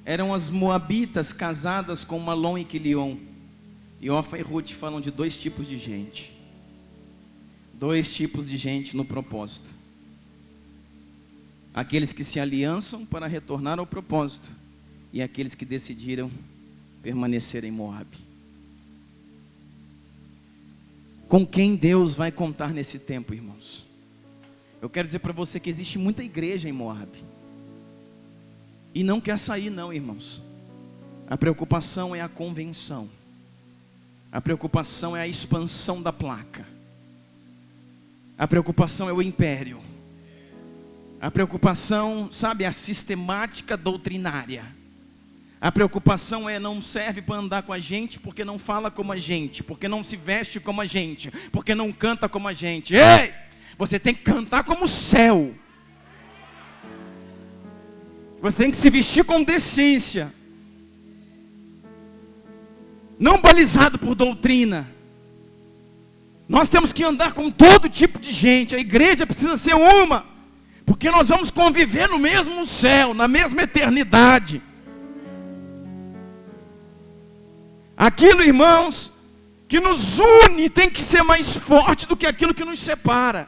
eram as moabitas casadas com Malom e Quilion. E Orfa e Ruth falam de dois tipos de gente. Dois tipos de gente no propósito. Aqueles que se aliançam para retornar ao propósito. E aqueles que decidiram permanecer em Moabe. Com quem Deus vai contar nesse tempo, irmãos? Eu quero dizer para você que existe muita igreja em Moabe. E não quer sair não, irmãos. A preocupação é a convenção. A preocupação é a expansão da placa. A preocupação é o império. A preocupação, sabe, é a sistemática doutrinária. A preocupação é não serve para andar com a gente porque não fala como a gente, porque não se veste como a gente, porque não canta como a gente. Ei! Você tem que cantar como o céu. Você tem que se vestir com decência. Não balizado por doutrina. Nós temos que andar com todo tipo de gente. A igreja precisa ser uma. Porque nós vamos conviver no mesmo céu, na mesma eternidade. Aquilo, irmãos, que nos une tem que ser mais forte do que aquilo que nos separa.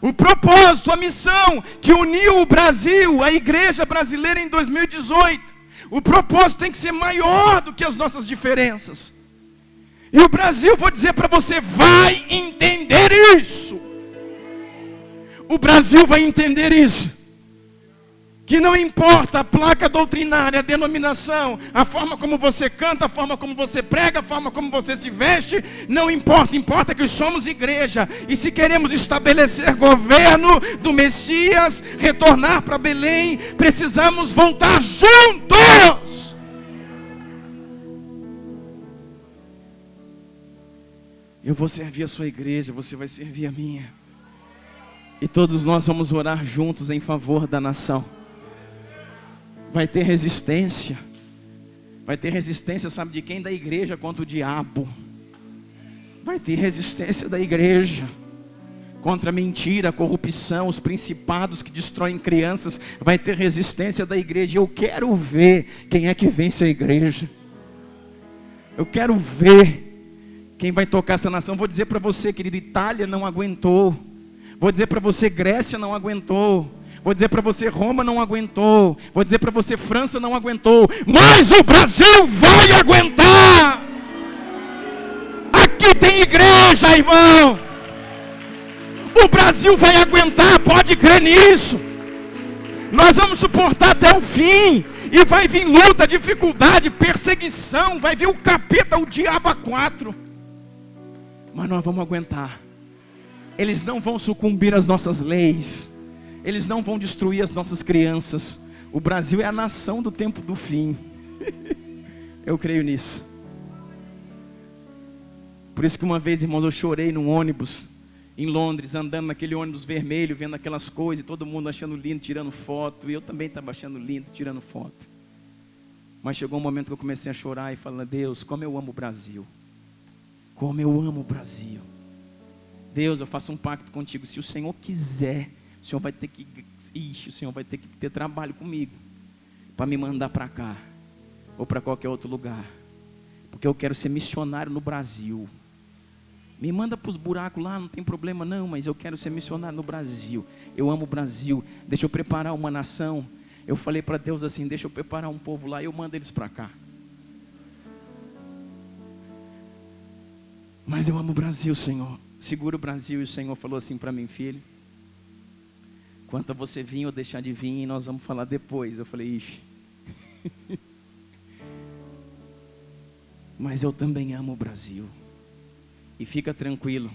O propósito, a missão que uniu o Brasil, a igreja brasileira em 2018. O propósito tem que ser maior do que as nossas diferenças. E o Brasil, vou dizer para você, vai entender isso. O Brasil vai entender isso. Que não importa a placa doutrinária, a denominação, a forma como você canta, a forma como você prega, a forma como você se veste, não importa, importa que somos igreja. E se queremos estabelecer governo do Messias, retornar para Belém, precisamos voltar juntos. Eu vou servir a sua igreja, você vai servir a minha. E todos nós vamos orar juntos em favor da nação. Vai ter resistência. Vai ter resistência, sabe de quem? Da igreja contra o diabo. Vai ter resistência da igreja contra a mentira, a corrupção, os principados que destroem crianças. Vai ter resistência da igreja. Eu quero ver quem é que vence a igreja. Eu quero ver quem vai tocar essa nação. Vou dizer para você, querido, Itália não aguentou. Vou dizer para você, Grécia não aguentou. Vou dizer para você, Roma não aguentou. Vou dizer para você, França não aguentou. Mas o Brasil vai aguentar. Aqui tem igreja, irmão. O Brasil vai aguentar, pode crer nisso. Nós vamos suportar até o fim. E vai vir luta, dificuldade, perseguição. Vai vir o capeta, o diabo a 4. Mas nós vamos aguentar. Eles não vão sucumbir às nossas leis. Eles não vão destruir as nossas crianças. O Brasil é a nação do tempo do fim. Eu creio nisso. Por isso que uma vez, irmãos, eu chorei num ônibus em Londres, andando naquele ônibus vermelho, vendo aquelas coisas, e todo mundo achando lindo, tirando foto. E eu também estava achando lindo, tirando foto. Mas chegou um momento que eu comecei a chorar e falando: Deus, como eu amo o Brasil. Como eu amo o Brasil. Deus, eu faço um pacto contigo. Se o Senhor quiser, o Senhor vai ter que, o Senhor vai ter que ter trabalho comigo para me mandar para cá ou para qualquer outro lugar, porque eu quero ser missionário no Brasil. Me manda para os buracos lá, não tem problema não, mas eu quero ser missionário no Brasil. Eu amo o Brasil. Deixa eu preparar uma nação. Eu falei para Deus assim: deixa eu preparar um povo lá, eu mando eles para cá. Mas eu amo o Brasil, Senhor. Segura o Brasil. E o Senhor falou assim para mim: filho, quanto a você vir ou deixar de vir, nós vamos falar depois. Eu falei: ixi. Mas eu também amo o Brasil. E fica tranquilo,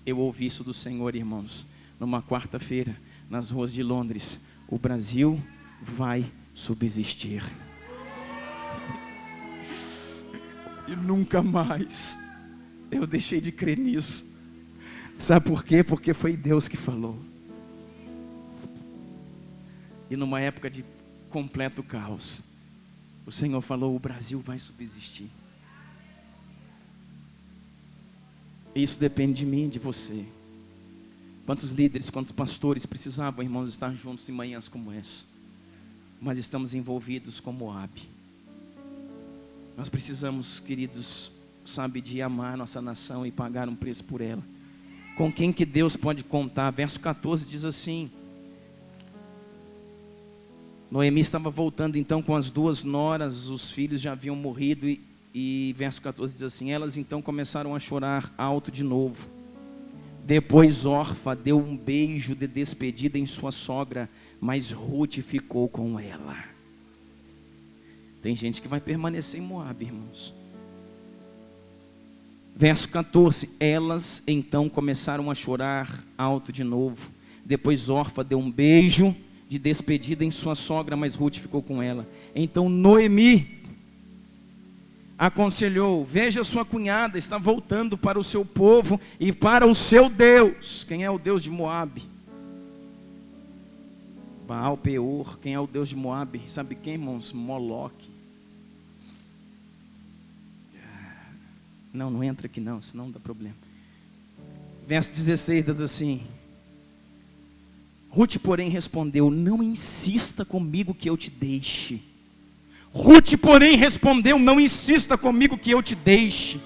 eu ouvi isso do Senhor, irmãos, numa quarta-feira, nas ruas de Londres. O Brasil vai subsistir. E nunca mais eu deixei de crer nisso. Sabe por quê? Porque foi Deus que falou. E numa época de completo caos, o Senhor falou: o Brasil vai subsistir. Isso depende de mim, de você. Quantos líderes, quantos pastores precisavam, irmãos, estar juntos em manhãs como essa? Mas estamos envolvidos com Moabe. Nós precisamos, queridos, sabe, de amar nossa nação e pagar um preço por ela. Com quem que Deus pode contar? Verso 14 diz assim: Noemi estava voltando então com as 2 noras, os filhos já haviam morrido, e verso 14 diz assim: elas então começaram a chorar alto de novo. Depois Orfa deu um beijo de despedida em sua sogra, mas Ruth ficou com ela. Tem gente que vai permanecer em Moabe, irmãos. Verso 14: elas então começaram a chorar alto de novo. Depois Orfa deu um beijo de despedida em sua sogra, mas Ruth ficou com ela. Então Noemi aconselhou: veja, sua cunhada está voltando para o seu povo e para o seu Deus. Quem é o Deus de Moabe? Baal Peor. Quem é o Deus de Moabe? Sabe quem, irmãos? Moloque. Não entra aqui não, senão dá problema. Verso 16 diz assim: Ruth, porém, respondeu: não insista comigo que eu te deixe. Ruth, porém, respondeu: não insista comigo que eu te deixe,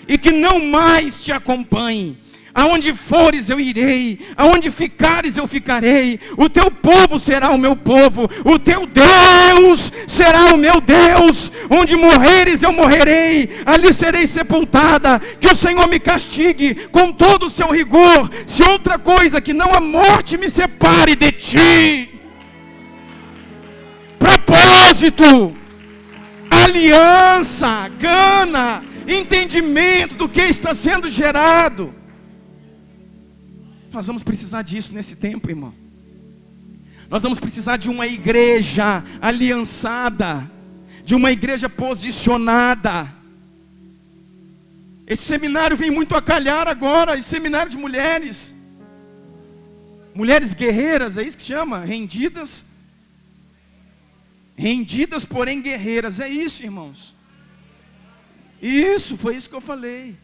e que não mais te acompanhe. Aonde fores eu irei, aonde ficares eu ficarei, o teu povo será o meu povo, o teu Deus será o meu Deus, onde morreres eu morrerei, ali serei sepultada. Que o Senhor me castigue com todo o seu rigor, se outra coisa que não a morte me separe de ti. Propósito, aliança, gana, entendimento do que está sendo gerado. Nós vamos precisar disso nesse tempo, irmão. Nós vamos precisar de uma igreja aliançada, de uma igreja posicionada. Esse seminário vem muito a calhar agora, esse seminário de mulheres. Mulheres guerreiras, é isso que chama? Rendidas. Rendidas, porém guerreiras. É isso, irmãos. Isso, foi isso que eu falei.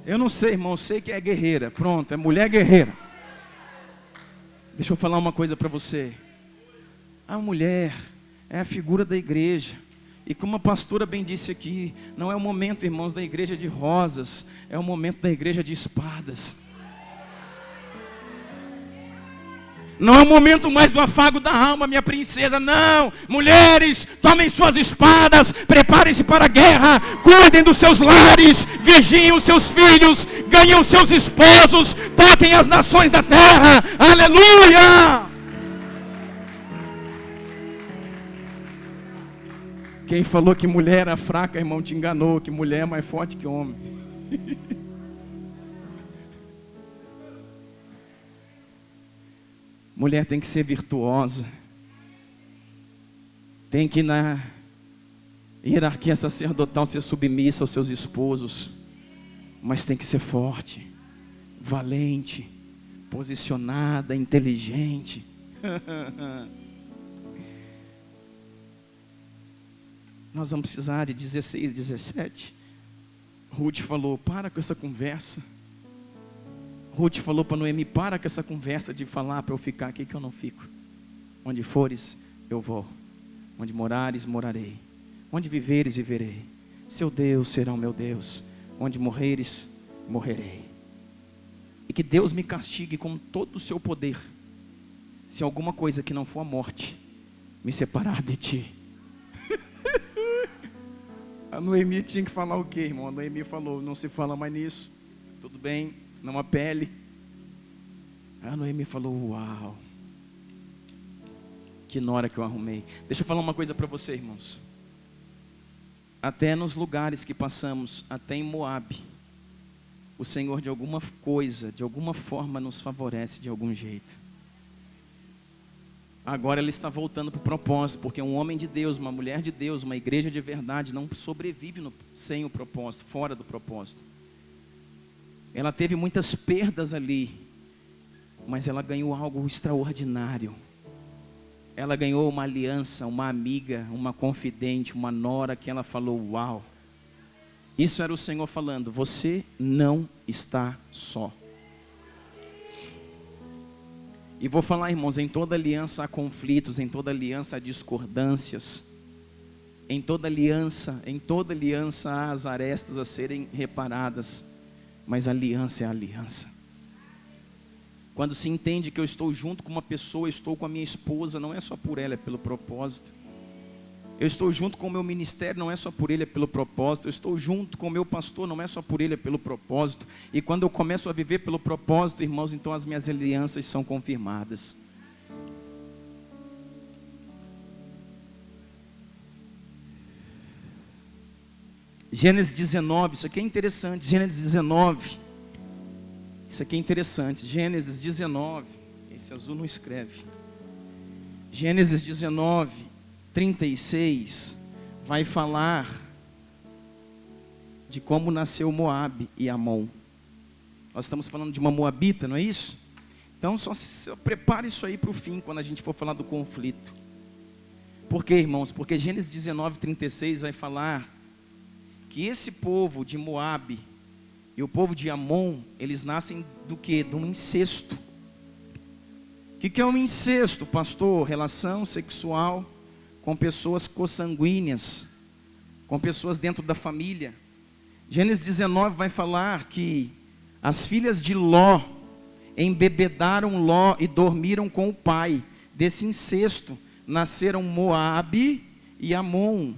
Eu não sei, irmão, eu sei que é guerreira. Pronto, é mulher guerreira. Deixa eu falar uma coisa para você. A mulher é a figura da igreja. E como a pastora bem disse aqui, não é o momento, irmãos, da igreja de rosas, é o momento da igreja de espadas. Não é o momento mais do afago da alma, minha princesa, não. Mulheres, tomem suas espadas, preparem-se para a guerra, cuidem dos seus lares, vigiem os seus filhos, ganhem os seus esposos, toquem as nações da terra, aleluia! Quem falou que mulher era fraca, irmão, te enganou, que mulher é mais forte que homem. Mulher tem que ser virtuosa, tem que na hierarquia sacerdotal ser submissa aos seus esposos, mas tem que ser forte, valente, posicionada, inteligente. Nós vamos precisar de 16, 17. Ruth falou: para com essa conversa. Ruth falou para Noemi: para com essa conversa de falar para eu ficar aqui, que eu não fico. Onde fores, eu vou. Onde morares, morarei. Onde viveres, viverei. Seu Deus será o meu Deus. Onde morreres, morrerei. E que Deus me castigue com todo o seu poder, se alguma coisa que não for a morte me separar de ti. A Noemi tinha que falar o quê, irmão? A Noemi falou: não se fala mais nisso. Tudo bem, não apele. A Noemi falou: uau, que nora que eu arrumei. Deixa eu falar uma coisa para você, irmãos. Até nos lugares que passamos, até em Moabe, o Senhor de alguma coisa, de alguma forma nos favorece de algum jeito. Agora Ele está voltando para o propósito, porque um homem de Deus, uma mulher de Deus, uma igreja de verdade não sobrevive sem o propósito, fora do propósito. Ela teve muitas perdas ali, mas ela ganhou algo extraordinário. Ela ganhou uma aliança, uma amiga, uma confidente, uma nora que ela falou, uau. Isso era o Senhor falando, você não está só. E vou falar, irmãos, em toda aliança há conflitos, em toda aliança há discordâncias. Em toda aliança há as arestas a serem reparadas. Mas aliança é aliança. Quando se entende que eu estou junto com uma pessoa, eu estou com a minha esposa, não é só por ela, é pelo propósito. Eu estou junto com o meu ministério, não é só por ele, é pelo propósito. Eu estou junto com o meu pastor, não é só por ele, é pelo propósito. E quando eu começo a viver pelo propósito, irmãos, então as minhas alianças são confirmadas. Gênesis 19, isso aqui é interessante, Gênesis 19. Isso aqui é interessante, Gênesis 19, esse azul não escreve. Gênesis 19, 36, vai falar de como nasceu Moabe e Amon. Nós estamos falando de uma moabita, não é isso? Então só prepare isso aí para o fim, quando a gente for falar do conflito. Por quê, irmãos? Porque Gênesis 19, 36 vai falar que esse povo de Moabe e o povo de Amon, eles nascem do quê? De um incesto. O que é um incesto, pastor? Relação sexual com pessoas consanguíneas, com pessoas dentro da família. Gênesis 19 vai falar que as filhas de Ló embebedaram Ló e dormiram com o pai. Desse incesto nasceram Moabe e Amon.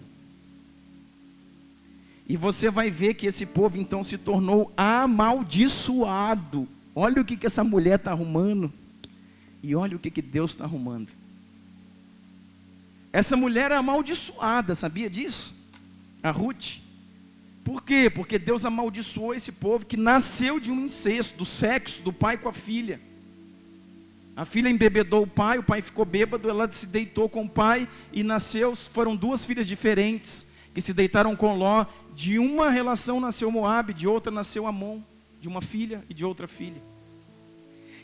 E você vai ver que esse povo então se tornou amaldiçoado. Olha o que essa mulher está arrumando. E olha o que Deus está arrumando. Essa mulher é amaldiçoada, sabia disso? A Ruth. Por quê? Porque Deus amaldiçoou esse povo que nasceu de um incesto, do sexo do pai com a filha. A filha embebedou o pai ficou bêbado, ela se deitou com o pai e nasceu, foram duas filhas diferentes que se deitaram com Ló. De uma relação nasceu Moabe, de outra nasceu Amon, de uma filha e de outra filha.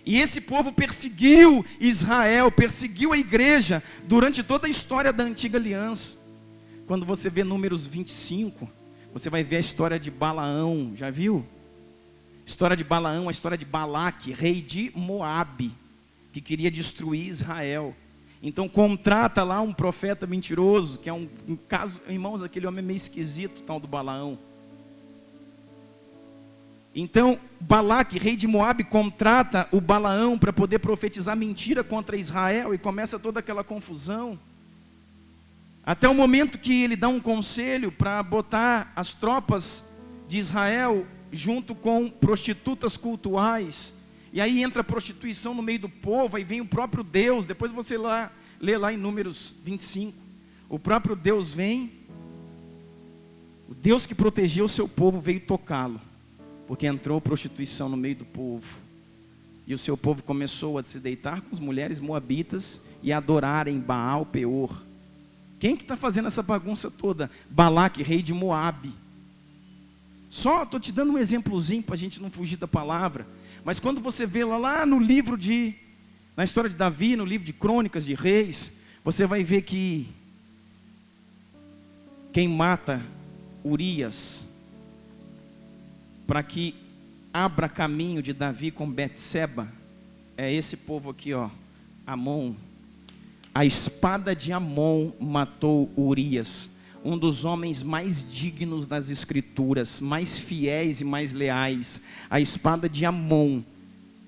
E esse povo perseguiu Israel, perseguiu a igreja durante toda a história da antiga aliança. Quando você vê Números 25, você vai ver a história de Balaão, já viu? História de Balaão, a história de Balaque, rei de Moabe, que queria destruir Israel. Então contrata lá um profeta mentiroso, que é um caso, irmãos, aquele homem é meio esquisito, tal do Balaão. Então Balaque, rei de Moabe, contrata o Balaão para poder profetizar mentira contra Israel, e começa toda aquela confusão. Até o momento que ele dá um conselho para botar as tropas de Israel junto com prostitutas cultuais. E aí entra a prostituição no meio do povo, aí vem o próprio Deus. Depois você lê lá em Números 25. O próprio Deus vem. O Deus que protegeu o seu povo veio tocá-lo, porque entrou prostituição no meio do povo. E o seu povo começou a se deitar com as mulheres moabitas e a adorarem Baal Peor. Quem que está fazendo essa bagunça toda? Balaque, rei de Moabe. Só estou te dando um exemplozinho para a gente não fugir da palavra. Mas quando você vê lá no livro na história de Davi, no livro de Crônicas de Reis, você vai ver que quem mata Urias para que abra caminho de Davi com Betseba é esse povo aqui, ó, Amon. A espada de Amon matou Urias, um dos homens mais dignos das escrituras, mais fiéis e mais leais. A espada de Amon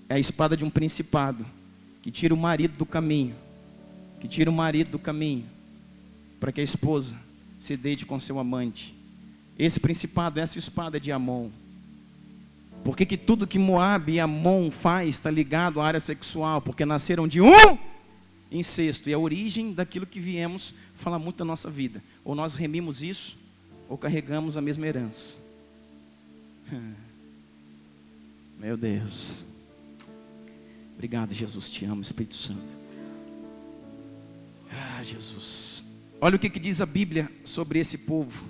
é a espada de um principado que tira o marido do caminho, para que a esposa se deite com seu amante. Esse principado, essa espada de Amon. Por que tudo que Moabe e Amon faz está ligado à área sexual? Porque nasceram de um incesto, e a origem daquilo que viemos falar muito da nossa vida. Ou nós remimos isso, ou carregamos a mesma herança. Meu Deus. Obrigado, Jesus, te amo, Espírito Santo. Jesus. Olha o que diz a Bíblia sobre esse povo.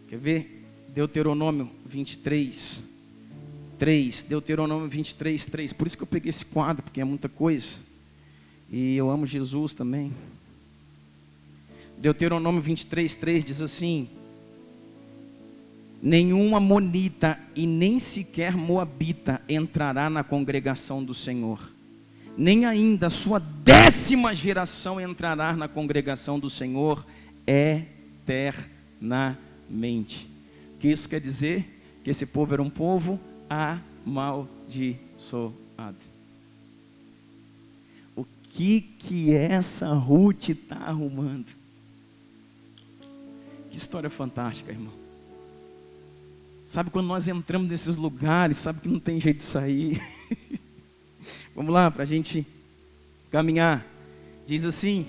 Quer ver? Deuteronômio 23, 3, Deuteronômio 23, 3. Por isso que eu peguei esse quadro, porque é muita coisa. E eu amo Jesus também. Deuteronômio 23, 3 diz assim: nenhum amonita e nem sequer moabita entrará na congregação do Senhor, nem ainda a sua 10ª geração entrará na congregação do Senhor eternamente. O que isso quer dizer? Que esse povo era um povo amaldiçoado. O que essa Ruth está arrumando? Que história fantástica, irmão. Sabe quando nós entramos nesses lugares, sabe que não tem jeito de sair. Vamos lá, para a gente caminhar. Diz assim,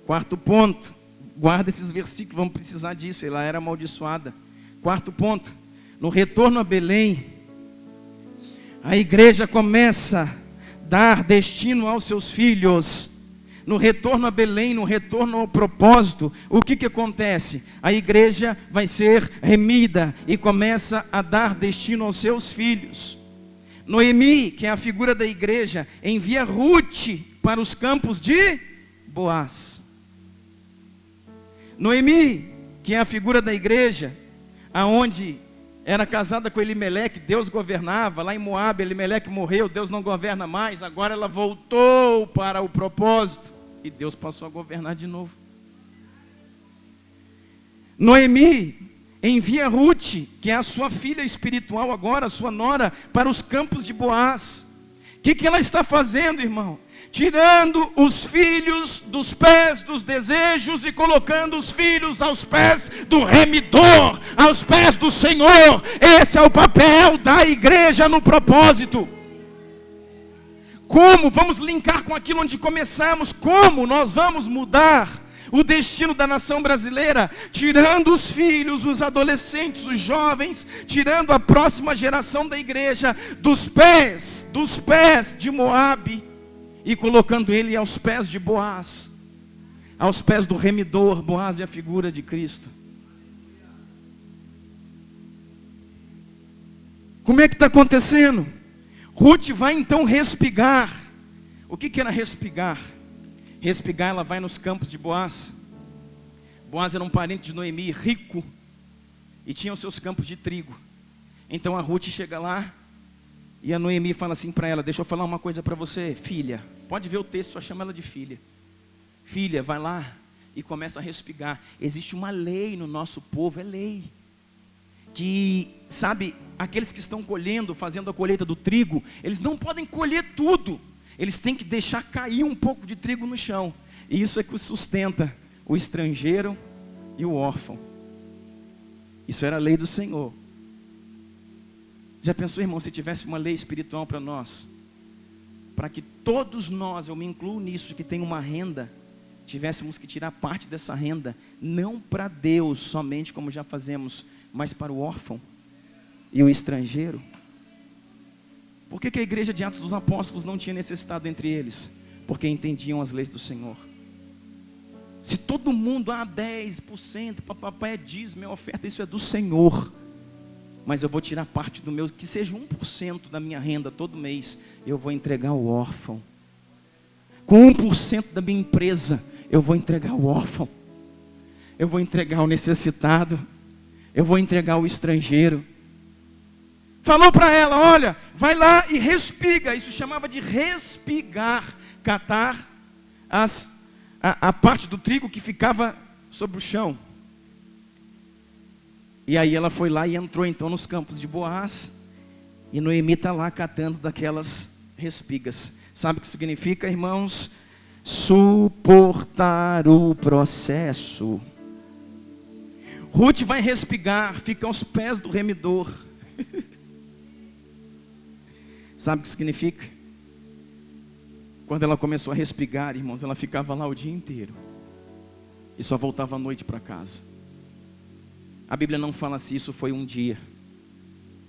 4º ponto. Guarda esses versículos, vamos precisar disso. Ela era amaldiçoada. 4º ponto. No retorno a Belém, a igreja começa a dar destino aos seus filhos. No retorno a Belém, no retorno ao propósito, o que acontece? A igreja vai ser remida e começa a dar destino aos seus filhos. Noemi, que é a figura da igreja, envia Ruth para os campos de Boaz. Noemi, que é a figura da igreja, aonde era casada com Elimeleque, Deus governava. Lá em Moabe, Elimeleque morreu, Deus não governa mais. Agora ela voltou para o propósito e Deus passou a governar de novo. Noemi envia Ruth, que é a sua filha espiritual agora, a sua nora, para os campos de Boaz. O que ela está fazendo, irmão? Tirando os filhos dos pés dos desejos e colocando os filhos aos pés do remidor, aos pés do Senhor. Esse é o papel da igreja no propósito. Como? Vamos linkar com aquilo onde começamos. Como nós vamos mudar o destino da nação brasileira? Tirando os filhos, os adolescentes, os jovens, tirando a próxima geração da igreja dos pés de Moabe e colocando ele aos pés de Boaz, aos pés do remidor. Boaz é a figura de Cristo. Como é que está acontecendo? Ruth vai então respigar. O que era respigar? Respigar, ela vai nos campos de Boaz. Boaz era um parente de Noemi, rico, e tinha os seus campos de trigo. Então a Ruth chega lá, e a Noemi fala assim para ela: deixa eu falar uma coisa para você, filha. Pode ver o texto, só chama ela de filha. Filha, vai lá e começa a respigar. Existe uma lei no nosso povo, é lei. Que, sabe, aqueles que estão colhendo, fazendo a colheita do trigo, eles não podem colher tudo. Eles têm que deixar cair um pouco de trigo no chão. E isso é que sustenta o estrangeiro e o órfão. Isso era a lei do Senhor. Já pensou, irmão, se tivesse uma lei espiritual para nós? Para que todos nós, eu me incluo nisso, que tem uma renda, tivéssemos que tirar parte dessa renda, não para Deus somente, como já fazemos, mas para o órfão e o estrangeiro. Por que a igreja de Atos dos Apóstolos não tinha necessitado entre eles? Porque entendiam as leis do Senhor. Se todo mundo, 10%, papai é dízimo, é oferta, isso é do Senhor. Mas eu vou tirar parte do meu, que seja 1% da minha renda todo mês, eu vou entregar ao órfão. Com 1% da minha empresa, eu vou entregar ao órfão. Eu vou entregar ao necessitado. Eu vou entregar ao estrangeiro. Falou para ela: olha, vai lá e respiga. Isso chamava de respigar. Catar a parte do trigo que ficava sobre o chão. E aí ela foi lá e entrou então nos campos de Boaz. E Noemi está lá catando daquelas respigas. Sabe o que significa, irmãos? Suportar o processo. Ruth vai respigar, fica aos pés do remidor. Sabe o que significa? Quando ela começou a respigar, irmãos, ela ficava lá o dia inteiro. E só voltava à noite para casa. A Bíblia não fala se isso foi um dia,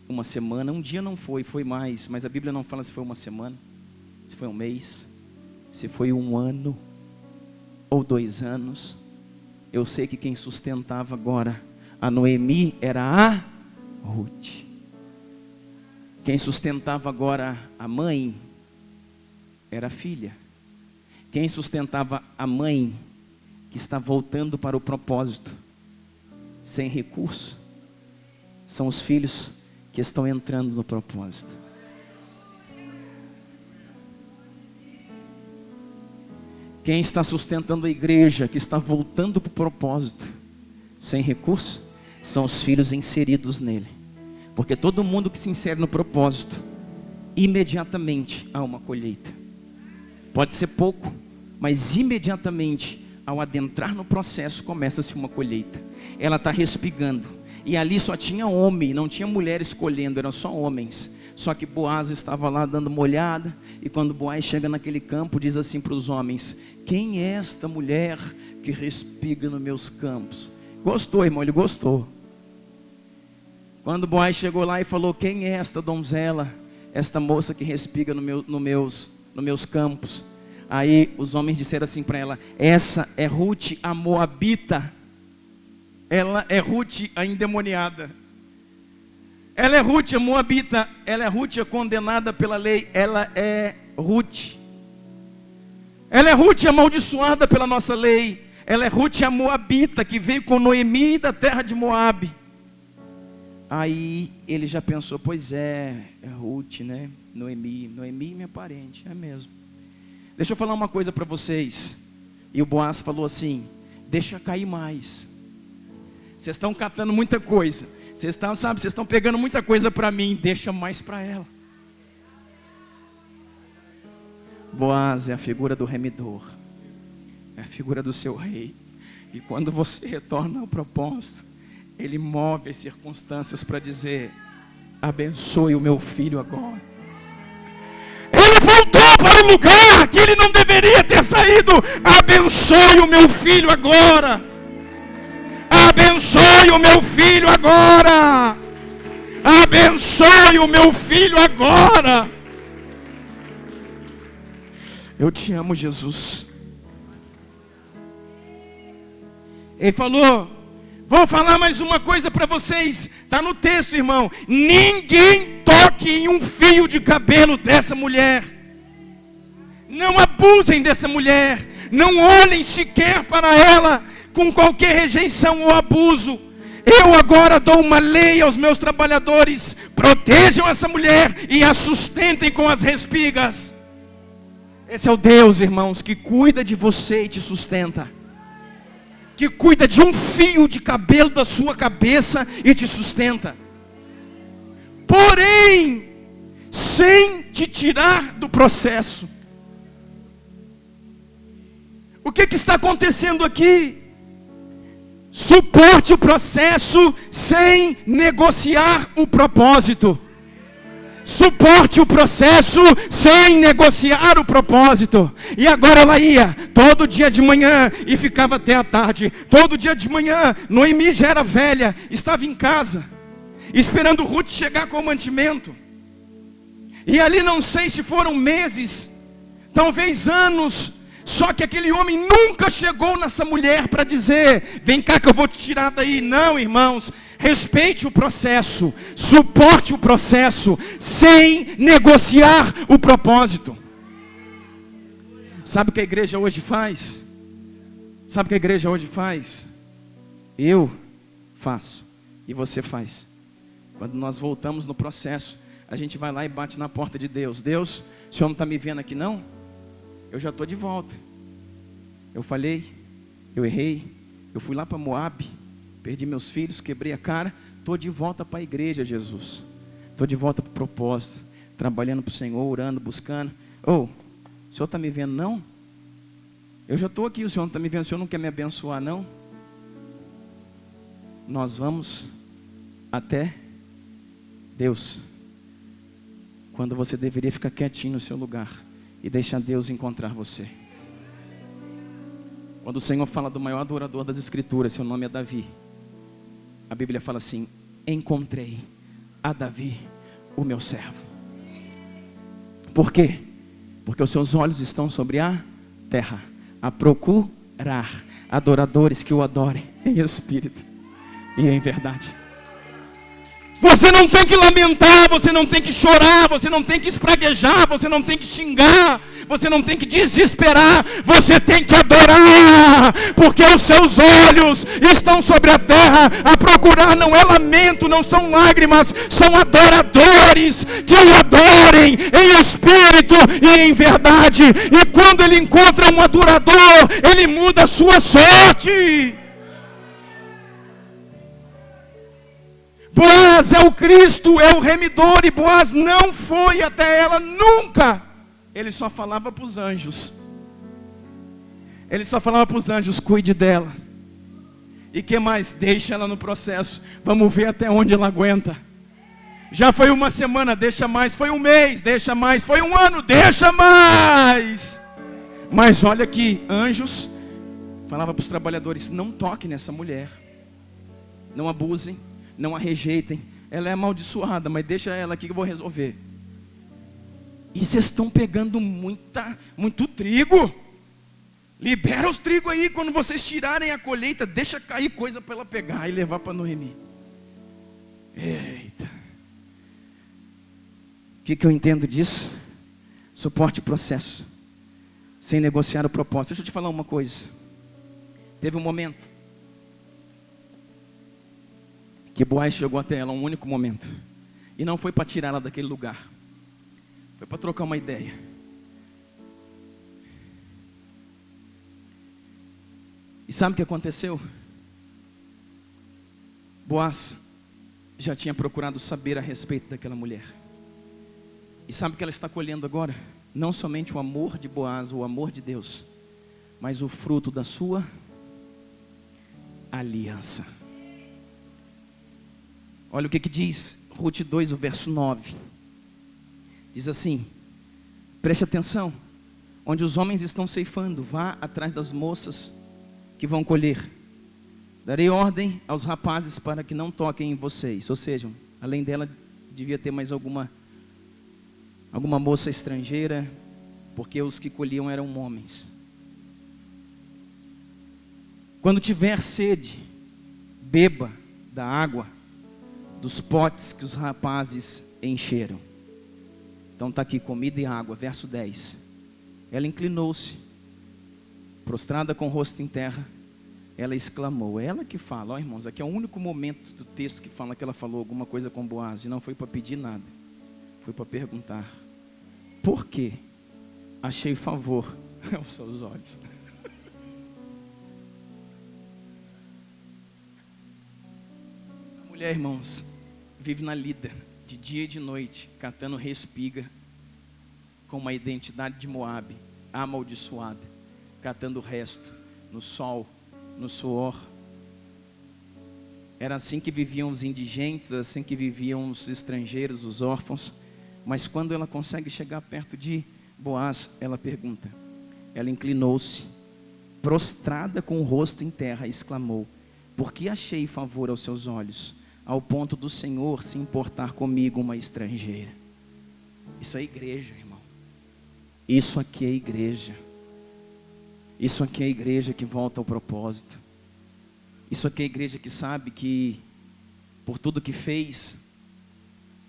uma semana. Um dia não foi, foi mais. Mas a Bíblia não fala se foi uma semana, se foi um mês, se foi um ano ou 2 anos. Eu sei que quem sustentava agora a Noemi era a Ruth. Quem sustentava agora a mãe era a filha. Quem sustentava a mãe que está voltando para o propósito, sem recurso, são os filhos que estão entrando no propósito. Quem está sustentando a igreja que está voltando para o propósito, sem recurso, são os filhos inseridos nele. Porque todo mundo que se insere no propósito, imediatamente há uma colheita. Pode ser pouco, mas imediatamente, ao adentrar no processo, começa-se uma colheita. Ela está respigando. E ali só tinha homem, não tinha mulher escolhendo, eram só homens. Só que Boaz estava lá dando uma olhada. E quando Boaz chega naquele campo, diz assim para os homens: quem é esta mulher que respiga nos meus campos? Gostou, irmão, ele gostou. Quando Boaz chegou lá e falou: quem é esta donzela, esta moça que respiga nos meus campos? Aí os homens disseram assim para ela: essa é Ruth a Moabita. Ela é Ruth a endemoniada. Ela é Ruth a Moabita. Ela é Ruth a condenada pela lei. Ela é Ruth. Ela é Ruth amaldiçoada pela nossa lei. Ela é Ruth a Moabita, que veio com Noemi da terra de Moabe. Aí ele já pensou: pois é Ruth, né? Noemi, minha parente, é mesmo. Deixa eu falar uma coisa para vocês. E o Boaz falou assim: deixa cair mais. Vocês estão catando muita coisa. Vocês estão pegando muita coisa para mim. Deixa mais para ela. Boaz é a figura do remidor. É a figura do seu rei. E quando você retorna ao propósito, ele move as circunstâncias para dizer: abençoe o meu filho agora. Ele voltou para o lugar que ele não deveria ter saído. Abençoe o meu filho agora. Abençoe o meu filho agora. Abençoe o meu filho agora. Eu te amo, Jesus. Ele falou: vou falar mais uma coisa para vocês. Está no texto, irmão. Ninguém toque em um fio de cabelo dessa mulher. Não abusem dessa mulher. Não olhem sequer para ela com qualquer rejeição ou abuso. Eu agora dou uma lei aos meus trabalhadores: protejam essa mulher e a sustentem com as respigas. Esse é o Deus, irmãos, que cuida de você e te sustenta. Que cuida de um fio de cabelo da sua cabeça e te sustenta. Porém, sem te tirar do processo. O que está acontecendo aqui? Suporte o processo sem negociar o propósito. Suporte o processo sem negociar o propósito. E agora ela ia todo dia de manhã e ficava até a tarde. Todo dia de manhã. Noemi já era velha, estava em casa, esperando Ruth chegar com o mantimento. E ali não sei se foram meses, talvez anos. Só que aquele homem nunca chegou nessa mulher para dizer: vem cá que eu vou te tirar daí. Não, irmãos, respeite o processo, suporte o processo, sem negociar o propósito. Sabe o que a igreja hoje faz? Sabe o que a igreja hoje faz? Eu faço e você faz. Quando nós voltamos no processo, a gente vai lá e bate na porta de Deus. Deus, o Senhor não está me vendo aqui não? Eu já estou de volta. Eu falhei, eu errei, eu fui lá para Moabe, perdi meus filhos, quebrei a cara. Estou de volta para a igreja, Jesus. Estou de volta para o propósito, trabalhando para o Senhor, orando, buscando. O Senhor está me vendo não? Eu já estou aqui, o Senhor não está me vendo, o Senhor não quer me abençoar não? Nós vamos até Deus, quando você deveria ficar quietinho no seu lugar e deixar Deus encontrar você. Quando o Senhor fala do maior adorador das Escrituras, seu nome é Davi. A Bíblia fala assim: encontrei a Davi, o meu servo. Por quê? Porque os seus olhos estão sobre a terra, a procurar adoradores que o adorem em espírito e em verdade. Você não tem que lamentar, você não tem que chorar, você não tem que espraguejar, você não tem que xingar, você não tem que desesperar, você tem que adorar, porque os seus olhos estão sobre a terra a procurar, não é lamento, não são lágrimas, são adoradores que o adorem em espírito e em verdade. E quando ele encontra um adorador, ele muda a sua sorte. Boaz é o Cristo, é o remidor, e Boaz não foi até ela nunca. Ele só falava para os anjos. Ele só falava para os anjos: cuide dela. E que mais? Deixa ela no processo. Vamos ver até onde ela aguenta. Já foi uma semana, deixa mais. Foi um mês, deixa mais. Foi um ano, deixa mais. Mas olha aqui, anjos falava para os trabalhadores: não toquem nessa mulher, não abusem, não a rejeitem. Ela é amaldiçoada, mas deixa ela aqui que eu vou resolver. E vocês estão pegando muito trigo. Libera os trigos aí, quando vocês tirarem a colheita, deixa cair coisa para ela pegar e levar para Noemi. Eita. O que eu entendo disso? Suporte o processo, sem negociar o propósito. Deixa eu te falar uma coisa. Teve um momento que Boaz chegou até ela, um único momento. E não foi para tirar ela daquele lugar. Foi para trocar uma ideia. E sabe o que aconteceu? Boaz já tinha procurado saber a respeito daquela mulher. E sabe o que ela está colhendo agora? Não somente o amor de Boaz, o amor de Deus, mas o fruto da sua aliança. Olha o que diz Ruth 2, o verso 9. Diz assim: preste atenção, onde os homens estão ceifando, vá atrás das moças que vão colher. Darei ordem aos rapazes para que não toquem em vocês. Ou seja, além dela, devia ter mais alguma moça estrangeira, porque os que colhiam eram homens. Quando tiver sede, beba da água dos potes que os rapazes encheram. Então está aqui, comida e água, verso 10. Ela inclinou-se, prostrada com o rosto em terra, ela exclamou. É ela que fala, ó irmãos, aqui é o único momento do texto que fala que ela falou alguma coisa com Boaz, e não foi para pedir nada, foi para perguntar: por que achei favor aos seus olhos? A mulher, irmãos, vive na lida, de dia e de noite, catando respiga, com uma identidade de Moabe, amaldiçoada, catando o resto, no sol, no suor. Era assim que viviam os indigentes, assim que viviam os estrangeiros, os órfãos. Mas quando ela consegue chegar perto de Boaz, ela pergunta. Ela inclinou-se, prostrada com o rosto em terra, e exclamou: por que achei favor aos seus olhos, ao ponto do Senhor se importar comigo, uma estrangeira? Isso é igreja, irmão. Isso aqui é igreja. Isso aqui é a igreja que volta ao propósito. Isso aqui é a igreja que sabe que por tudo que fez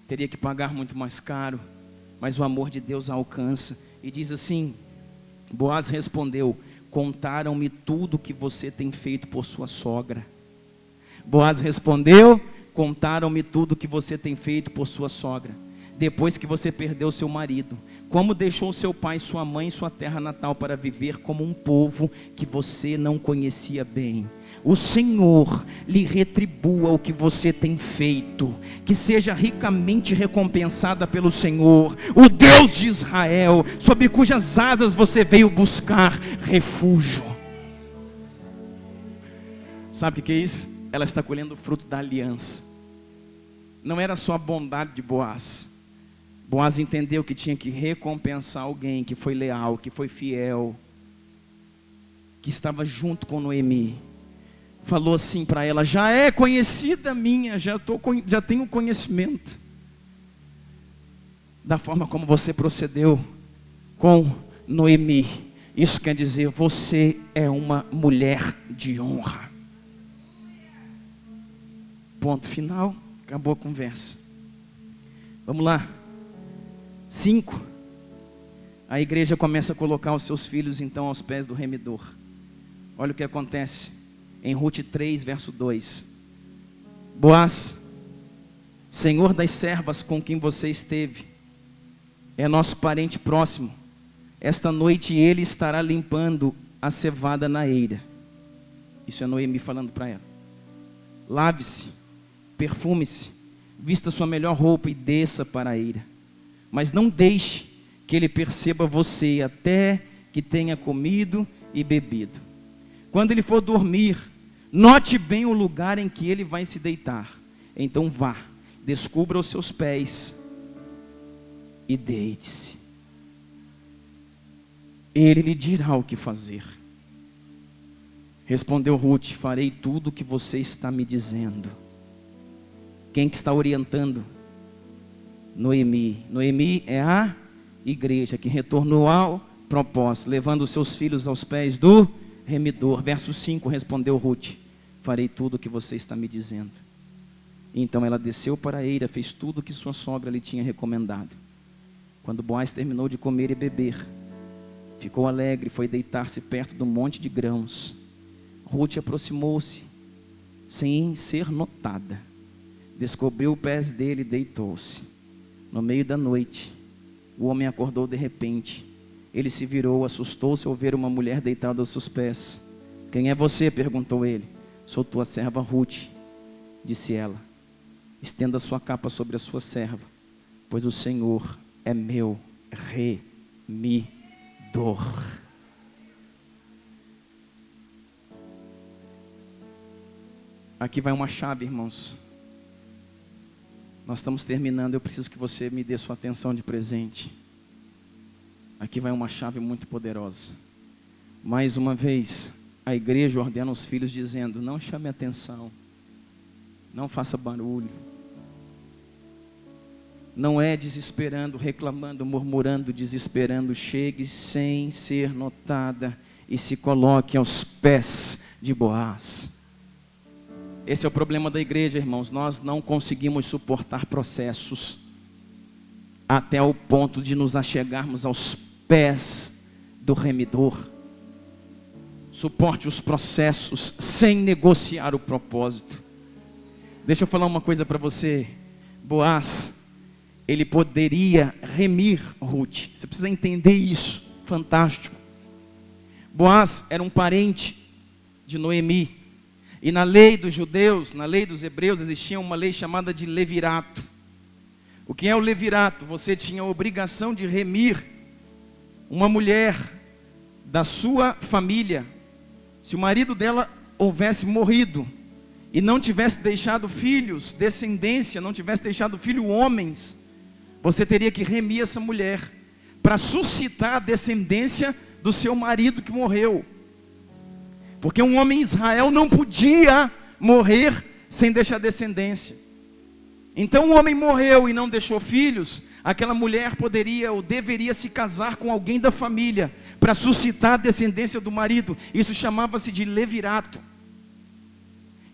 teria que pagar muito mais caro, mas o amor de Deus a alcança. E diz assim: Boaz respondeu: contaram-me tudo que você tem feito por sua sogra. Boaz respondeu: contaram-me tudo que você tem feito por sua sogra, depois que você perdeu seu marido, como deixou seu pai, sua mãe e sua terra natal para viver como um povo que você não conhecia bem. O Senhor lhe retribua o que você tem feito, que seja ricamente recompensada pelo Senhor, o Deus de Israel, sob cujas asas você veio buscar refúgio. Sabe o que é isso? Ela está colhendo o fruto da aliança. Não era só a bondade de Boaz. Boaz entendeu que tinha que recompensar alguém que foi leal, que foi fiel, que estava junto com Noemi. Falou assim para ela: já é conhecida minha, já tenho conhecimento da forma como você procedeu com Noemi. Isso quer dizer, você é uma mulher de honra. Ponto final. Acabou a conversa. Vamos lá. 5. A igreja começa a colocar os seus filhos então aos pés do remidor. Olha o que acontece em Ruth 3, verso 2. Boaz, senhor das servas com quem você esteve, é nosso parente próximo. Esta noite ele estará limpando a cevada na eira. Isso é Noemi falando para ela. Lave-se, perfume-se, vista sua melhor roupa e desça para a eira. Mas não deixe que ele perceba você até que tenha comido e bebido. Quando ele for dormir, note bem o lugar em que ele vai se deitar. Então vá, descubra os seus pés e deite-se. Ele lhe dirá o que fazer. Respondeu Ruth, farei tudo o que você está me dizendo. Quem que está orientando? Noemi. Noemi é a igreja que retornou ao propósito, levando os seus filhos aos pés do remidor. Verso 5, respondeu Ruth, farei tudo o que você está me dizendo. Então ela desceu para a eira, fez tudo o que sua sogra lhe tinha recomendado. Quando Boaz terminou de comer e beber, ficou alegre, foi deitar-se perto do monte de grãos. Ruth aproximou-se, sem ser notada, descobriu os pés dele e deitou-se. No meio da noite, o homem acordou de repente. Ele se virou, assustou-se ao ver uma mulher deitada aos seus pés. Quem é você? Perguntou ele. Sou tua serva Ruth, disse ela. Estenda sua capa sobre a sua serva, pois o Senhor é meu remidor. Aqui vai uma chave, irmãos. Nós estamos terminando, eu preciso que você me dê sua atenção de presente. Aqui vai uma chave muito poderosa. Mais uma vez, a igreja ordena os filhos dizendo, não chame atenção, não faça barulho. Não é desesperando, reclamando, murmurando, desesperando. Chegue sem ser notada e se coloque aos pés de Boaz. Esse é o problema da igreja, irmãos. Nós não conseguimos suportar processos até o ponto de nos achegarmos aos pés do remidor. Suporte os processos sem negociar o propósito. Deixa eu falar uma coisa para você. Boaz, ele poderia remir Ruth. Você precisa entender isso. Fantástico. Boaz era um parente de Noemi. E na lei dos judeus, na lei dos hebreus, existia uma lei chamada de levirato. O que é o levirato? Você tinha a obrigação de remir uma mulher da sua família. Se o marido dela houvesse morrido e não tivesse deixado filhos, descendência, não tivesse deixado filho homens, você teria que remir essa mulher para suscitar a descendência do seu marido que morreu. Porque um homem em Israel não podia morrer sem deixar descendência. Então o homem morreu e não deixou filhos, aquela mulher poderia ou deveria se casar com alguém da família para suscitar a descendência do marido. Isso chamava-se de levirato.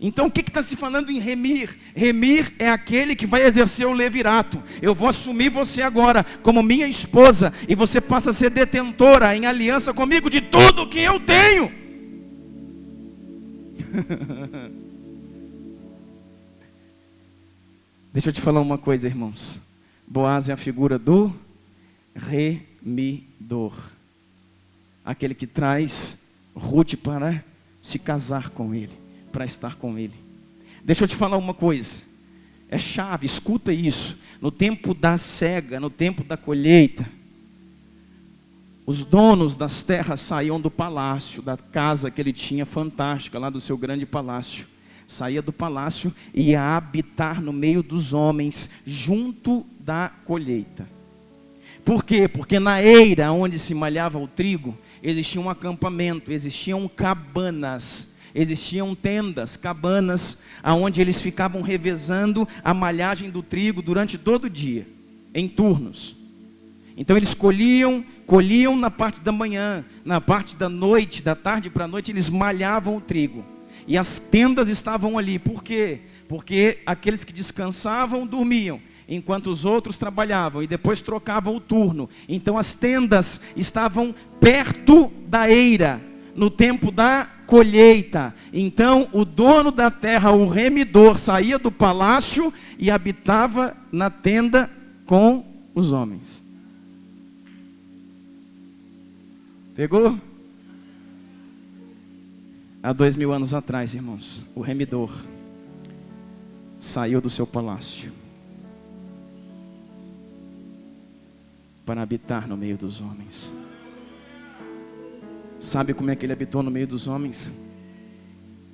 Então o que está se falando em remir? Remir é aquele que vai exercer o levirato. Eu vou assumir você agora como minha esposa e você passa a ser detentora em aliança comigo de tudo que eu tenho. Deixa eu te falar uma coisa, irmãos. Boaz é a figura do remidor, aquele que traz Ruth para se casar com ele, para estar com ele. Deixa eu te falar uma coisa, é chave, escuta isso. No tempo da cega, no tempo da colheita, os donos das terras saíam do palácio, da casa que ele tinha fantástica, lá do seu grande palácio. Saía do palácio e ia habitar no meio dos homens, junto da colheita. Por quê? Porque na eira onde se malhava o trigo, existia um acampamento, existiam cabanas, existiam tendas, cabanas, onde eles ficavam revezando a malhagem do trigo durante todo o dia, em turnos. Então eles colhiam na parte da manhã, na parte da noite, da tarde para a noite, eles malhavam o trigo. E as tendas estavam ali. Por quê? Porque aqueles que descansavam dormiam, enquanto os outros trabalhavam e depois trocavam o turno. Então as tendas estavam perto da eira, no tempo da colheita. Então o dono da terra, o remidor, saía do palácio e habitava na tenda com os homens. Pegou? Há 2000 anos atrás, irmãos, o remidor saiu do seu palácio para habitar no meio dos homens. Sabe como é que ele habitou no meio dos homens?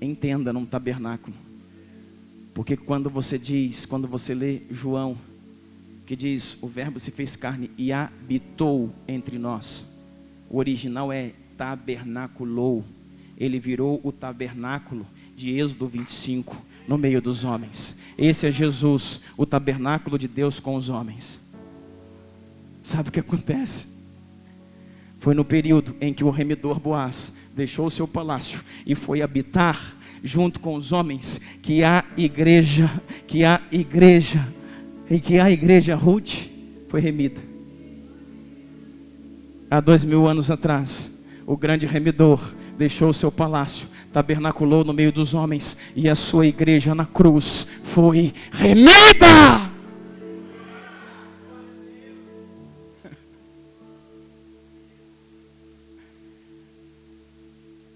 Em tenda, num tabernáculo. Porque quando você lê João, que diz, o verbo se fez carne e habitou entre nós. O original é tabernaculou. Ele virou o tabernáculo de Êxodo 25, no meio dos homens. Esse é Jesus, o tabernáculo de Deus com os homens. Sabe o que acontece? Foi no período em que o remidor Boaz deixou o seu palácio e foi habitar junto com os homens que a igreja Ruth foi remida. Há 2000 anos atrás, o grande remidor deixou o seu palácio, tabernaculou no meio dos homens e a sua igreja na cruz foi remida.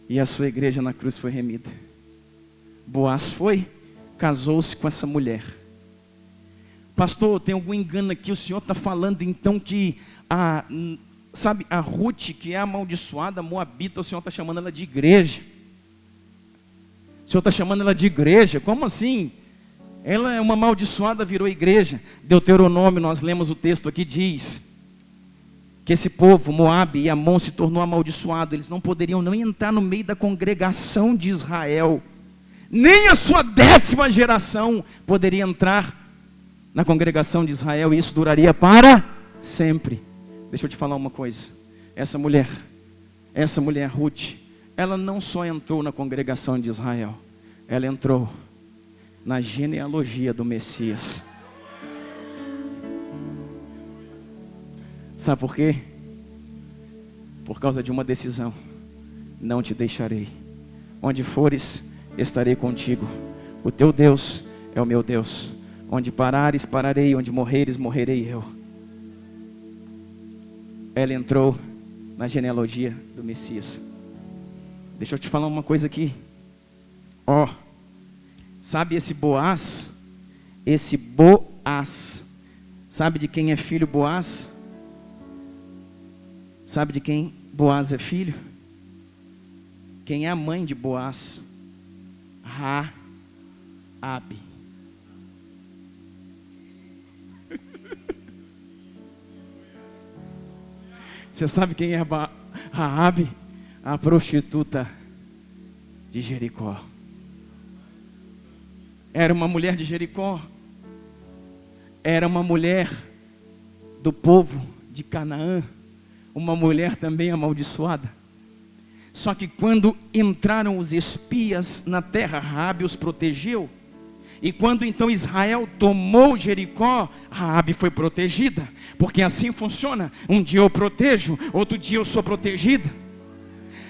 E a sua igreja na cruz foi remida. Boaz foi, casou-se com essa mulher. Pastor, tem algum engano aqui? O senhor está falando então que a Ruth, que é amaldiçoada, moabita, o senhor está chamando ela de igreja. O senhor está chamando ela de igreja? Como assim? Ela é uma amaldiçoada, virou igreja. Deuteronômio, nós lemos o texto aqui, diz que esse povo, Moabe e Amon, se tornou amaldiçoado. Eles não poderiam nem entrar no meio da congregação de Israel. Nem a sua 10ª geração poderia entrar na congregação de Israel. E isso duraria para sempre. Deixa eu te falar uma coisa. Essa mulher, Ruth, ela não só entrou na congregação de Israel. Ela entrou na genealogia do Messias. Sabe por quê? Por causa de uma decisão. Não te deixarei. Onde fores, estarei contigo. O teu Deus é o meu Deus. Onde parares, pararei. Onde morreres, morrerei eu. Ela entrou na genealogia do Messias. Deixa eu te falar uma coisa aqui. Sabe esse Boaz? Esse Boaz. Sabe de quem é filho Boaz? Sabe de quem Boaz é filho? Quem é a mãe de Boaz? Raabe. Você sabe quem é Raabe? A prostituta de Jericó. Era uma mulher de Jericó. Era uma mulher do povo de Canaã. Uma mulher também amaldiçoada. Só que quando entraram os espias na terra, Raabe os protegeu. E quando então Israel tomou Jericó, Raabe foi protegida. Porque assim funciona. Um dia eu protejo, outro dia eu sou protegida.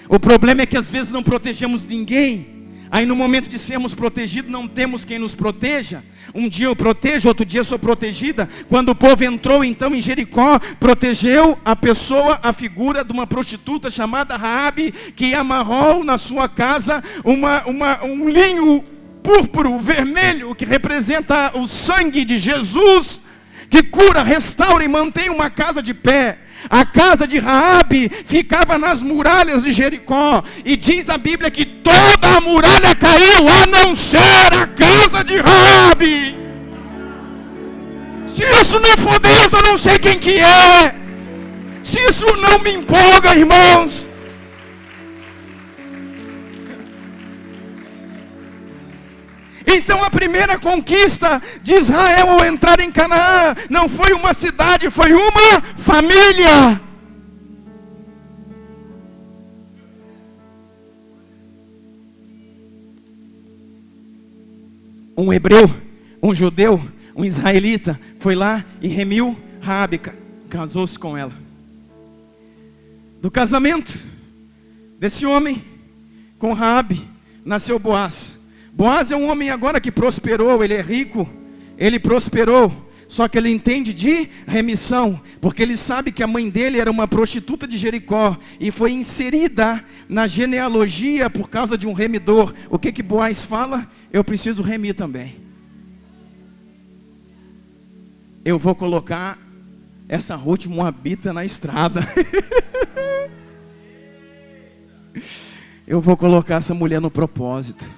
O problema é que às vezes não protegemos ninguém. Aí no momento de sermos protegidos, não temos quem nos proteja. Um dia eu protejo, outro dia eu sou protegida. Quando o povo entrou então em Jericó, protegeu a pessoa, a figura de uma prostituta chamada Raabe, que amarrou na sua casa um linho púrpuro, vermelho, que representa o sangue de Jesus, que cura, restaura e mantém uma casa de pé. A casa de Raabe ficava nas muralhas de Jericó. E diz a Bíblia que toda a muralha caiu, a não ser a casa de Raabe. Se isso não for Deus, eu não sei quem que é. Se isso não me empolga, irmãos. Então a primeira conquista de Israel ao entrar em Canaã não foi uma cidade, foi uma família. um hebreu, um judeu, um israelita, foi lá e remiu Raabe, casou-se com ela. Do casamento desse homem com Raabe, nasceu Boaz. Boaz é um homem agora que prosperou, ele é rico, ele prosperou. Só que ele entende de remissão, porque ele sabe que a mãe dele era uma prostituta de Jericó e foi inserida na genealogia por causa de um remidor. O que Boaz fala? Eu preciso remir também. Eu vou colocar essa Ruth moabita na estrada. Eu vou colocar essa mulher no propósito.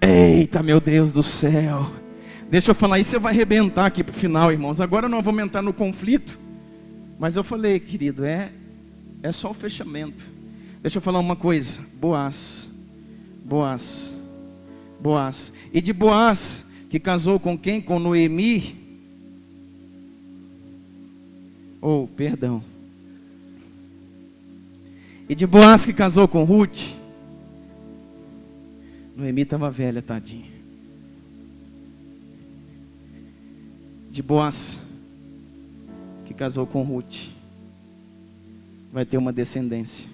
Eita, meu Deus do céu. Deixa eu falar, isso você vai arrebentar aqui para o final, irmãos. Agora não vamos entrar no conflito. Mas eu falei, querido, é só o fechamento. Deixa eu falar uma coisa. Boaz. E de Boaz, que casou com quem? Com Noemi. Perdão. E de Boaz, que casou com Ruth. Noemi estava velha, tadinha. De Boaz, que casou com Ruth, vai ter uma descendência.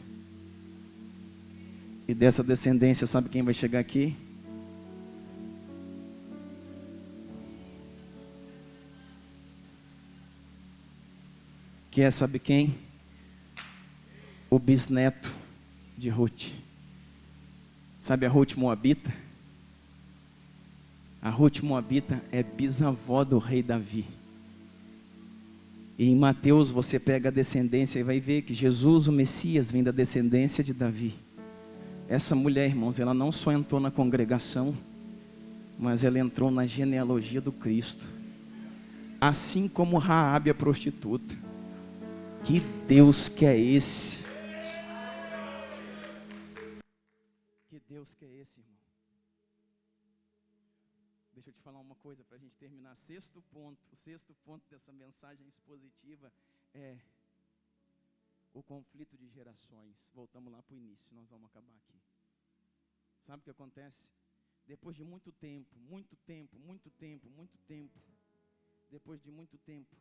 E dessa descendência, sabe quem vai chegar aqui? Que é, sabe quem? O bisneto de Ruth. Sabe a Ruth moabita? A Ruth moabita é bisavó do rei Davi. E em Mateus você pega a descendência e vai ver que Jesus, o Messias, vem da descendência de Davi. Essa mulher, irmãos, ela não só entrou na congregação, mas ela entrou na genealogia do Cristo. Assim como Raabe, a prostituta. Que Deus que é esse? Que Deus que é esse, irmão? Deixa eu te falar uma coisa para a gente terminar. O sexto ponto dessa mensagem expositiva é o conflito de gerações. Voltamos lá para o início, nós vamos acabar aqui. Sabe o que acontece? Depois de muito tempo, depois de muito tempo,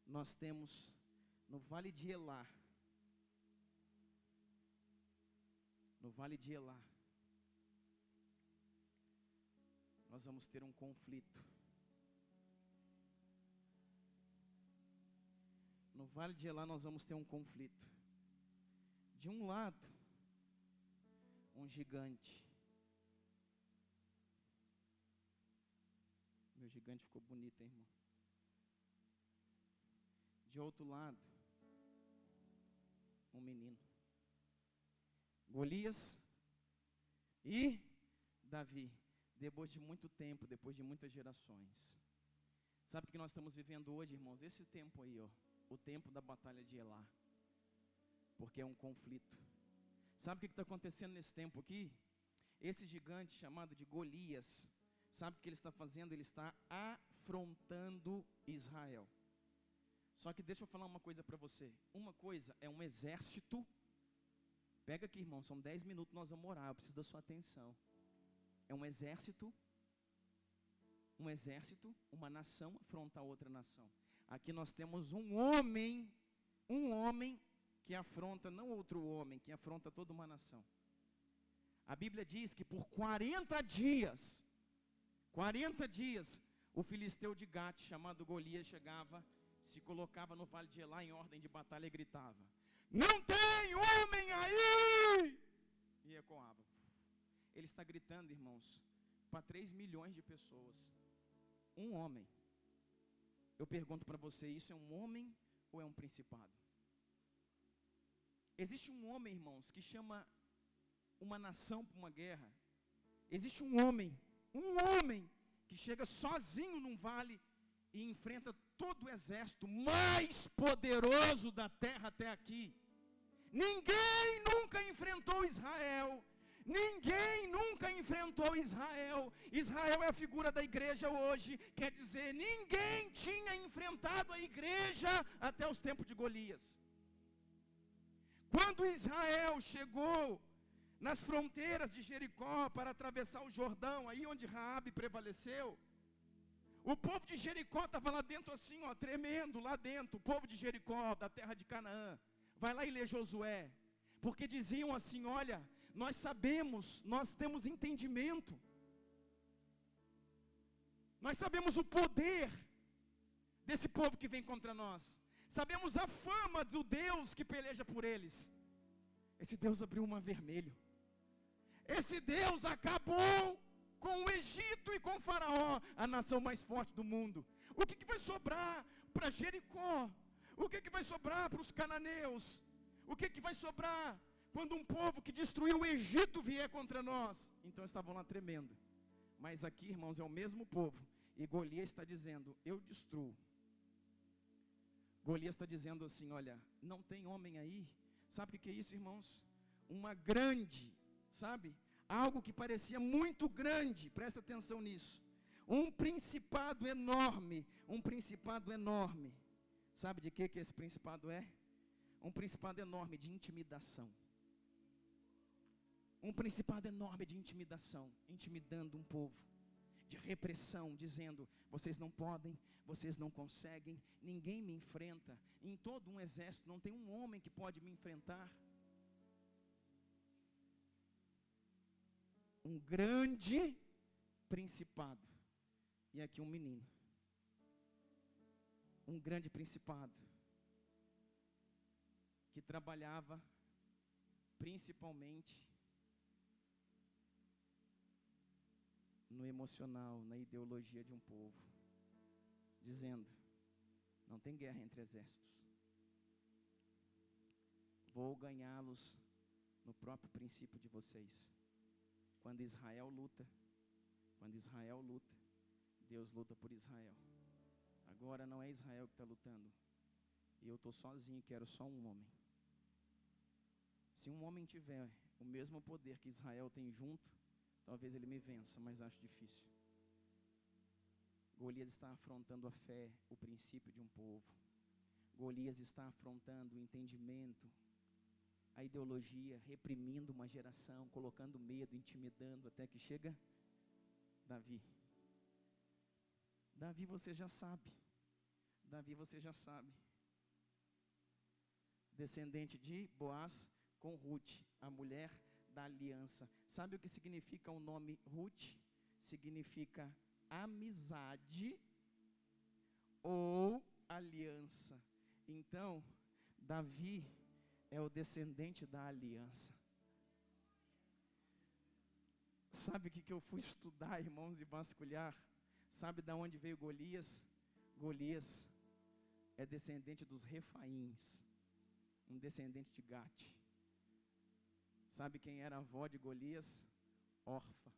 nós temos no Vale de Elá, nós vamos ter um conflito. No Vale de Elá nós vamos ter um conflito. De um lado, um gigante. Meu gigante ficou bonito, hein, irmão? De outro lado, um menino. Golias e Davi. Depois de muito tempo, depois de muitas gerações. Sabe o que nós estamos vivendo hoje, irmãos? Esse tempo aí, o tempo da batalha de Elá. Porque é um conflito. Sabe o que está acontecendo nesse tempo aqui? Esse gigante chamado de Golias, sabe o que ele está fazendo? Ele está afrontando Israel. Só que deixa eu falar uma coisa para você. Uma coisa é um exército. Pega aqui, irmão, são 10 minutos, nós vamos orar, eu preciso da sua atenção. É um exército, uma nação afronta a outra nação. Aqui nós temos um homem que afronta não outro homem, que afronta toda uma nação. A Bíblia diz que por 40 dias, o filisteu de Gate, chamado Golias, chegava, se colocava no Vale de Elá em ordem de batalha e gritava: não tem homem aí! E ecoava. Ele está gritando, irmãos, para 3 milhões de pessoas. Um homem. Eu pergunto para você, isso é um homem ou é um principado? Existe um homem, irmãos, que chama uma nação para uma guerra. Existe um homem que chega sozinho num vale e enfrenta todo o exército mais poderoso da terra até aqui. Ninguém nunca enfrentou Israel. Israel é a figura da igreja hoje. Quer dizer, ninguém tinha enfrentado a igreja até os tempos de Golias. Quando Israel chegou nas fronteiras de Jericó, para atravessar o Jordão, aí onde Raabe prevaleceu. O povo de Jericó estava lá dentro assim, ó, tremendo, lá dentro. O povo de Jericó, da terra de Canaã. Vai lá e lê Josué. Porque diziam assim, olha, nós sabemos, nós temos entendimento. Nós sabemos o poder desse povo que vem contra nós. Sabemos a fama do Deus que peleja por eles. Esse Deus abriu o mar vermelho. Esse Deus acabou com o Egito e com o Faraó, a nação mais forte do mundo. O que vai sobrar para Jericó? O que vai sobrar para os cananeus? O que vai sobrar quando um povo que destruiu o Egito vier contra nós? Então estavam lá tremendo. Mas aqui, irmãos, é o mesmo povo. E Golias está dizendo, eu destruo. Golias está dizendo assim, olha, não tem homem aí. Sabe o que é isso, irmãos? Uma grande, sabe? Algo que parecia muito grande, presta atenção nisso. Um principado enorme, Sabe de que esse principado é? Um principado enorme de intimidação. Um principado enorme de intimidação, intimidando um povo. De repressão, dizendo, vocês não podem, vocês não conseguem, ninguém me enfrenta. Em todo um exército não tem um homem que pode me enfrentar. Um grande principado. E aqui um menino. Um grande principado. Que trabalhava principalmente no emocional, na ideologia de um povo. Dizendo, não tem guerra entre exércitos. Vou ganhá-los no próprio princípio de vocês. Quando Israel luta, Deus luta por Israel. Agora não é Israel que está lutando. E eu estou sozinho, quero só um homem. Se um homem tiver o mesmo poder que Israel tem junto, talvez ele me vença, mas acho difícil. Golias está afrontando a fé, o princípio de um povo. Golias está afrontando o entendimento, a ideologia, reprimindo uma geração, colocando medo, intimidando, até que chega Davi. Davi você já sabe. Descendente de Boaz com Ruth, a mulher da aliança. Sabe o que significa o nome Ruth? Significa amizade ou aliança. Então, Davi é o descendente da aliança. Sabe o que eu fui estudar, irmãos, e vasculhar? Sabe de onde veio Golias? Golias é descendente dos Refaíns, um descendente de Gate. Sabe quem era a avó de Golias? Orfa.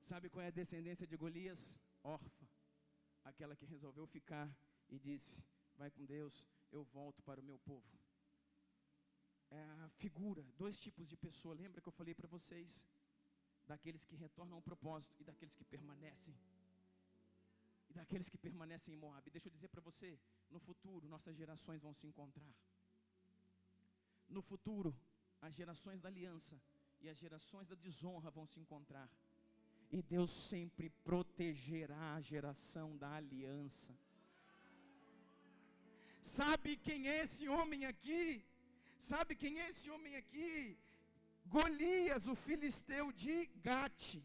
Sabe qual é a descendência de Golias? Orfa. Aquela que resolveu ficar e disse, vai com Deus, eu volto para o meu povo. É a figura, dois tipos de pessoa. Lembra que eu falei para vocês? Daqueles que retornam ao propósito e daqueles que permanecem. E daqueles que permanecem em Moab. Deixa eu dizer para você, no futuro nossas gerações vão se encontrar. No futuro, as gerações da aliança e as gerações da desonra vão se encontrar. E Deus sempre protegerá a geração da aliança. Sabe quem é esse homem aqui? Golias, o filisteu de Gate.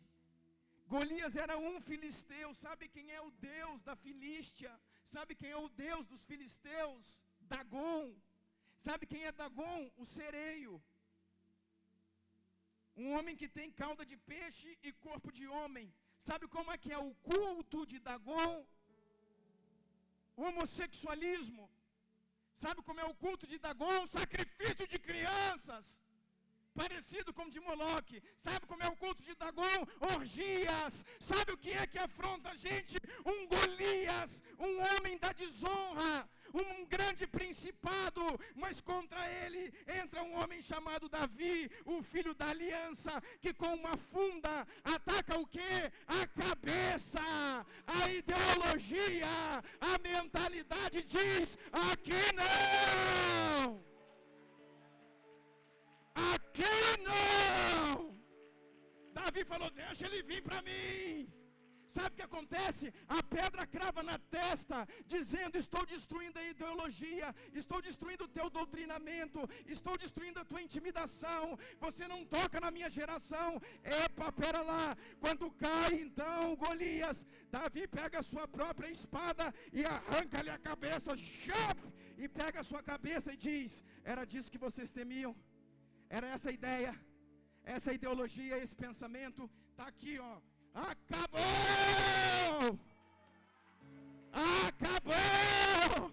Golias era um filisteu. Sabe quem é o Deus da Filístia? Sabe quem é o Deus dos filisteus? Dagon. Sabe quem é Dagon? O sereio. Um homem que tem cauda de peixe e corpo de homem. Sabe como é que é o culto de Dagon? O homossexualismo. Sabe como é o culto de Dagon? Sacrifício de crianças. Parecido com o de Moloque. Sabe como é o culto de Dagon? Orgias. Sabe o que é que afronta a gente? Um Golias, um homem da desonra, um grande principado, mas contra ele entra um homem chamado Davi, o filho da aliança, que com uma funda ataca o quê? A cabeça, a ideologia, a mentalidade diz, acontece? A pedra crava na testa, dizendo: estou destruindo a ideologia, estou destruindo o teu doutrinamento, estou destruindo a tua intimidação, você não toca na minha geração. Epa, pera lá. Quando cai então Golias, Davi pega a sua própria espada e arranca-lhe a cabeça, e pega a sua cabeça e diz: era disso que vocês temiam? Era essa a ideia, essa ideologia, esse pensamento? Está aqui, ó. Acabou! Acabou!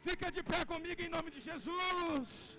Fica de pé comigo em nome de Jesus.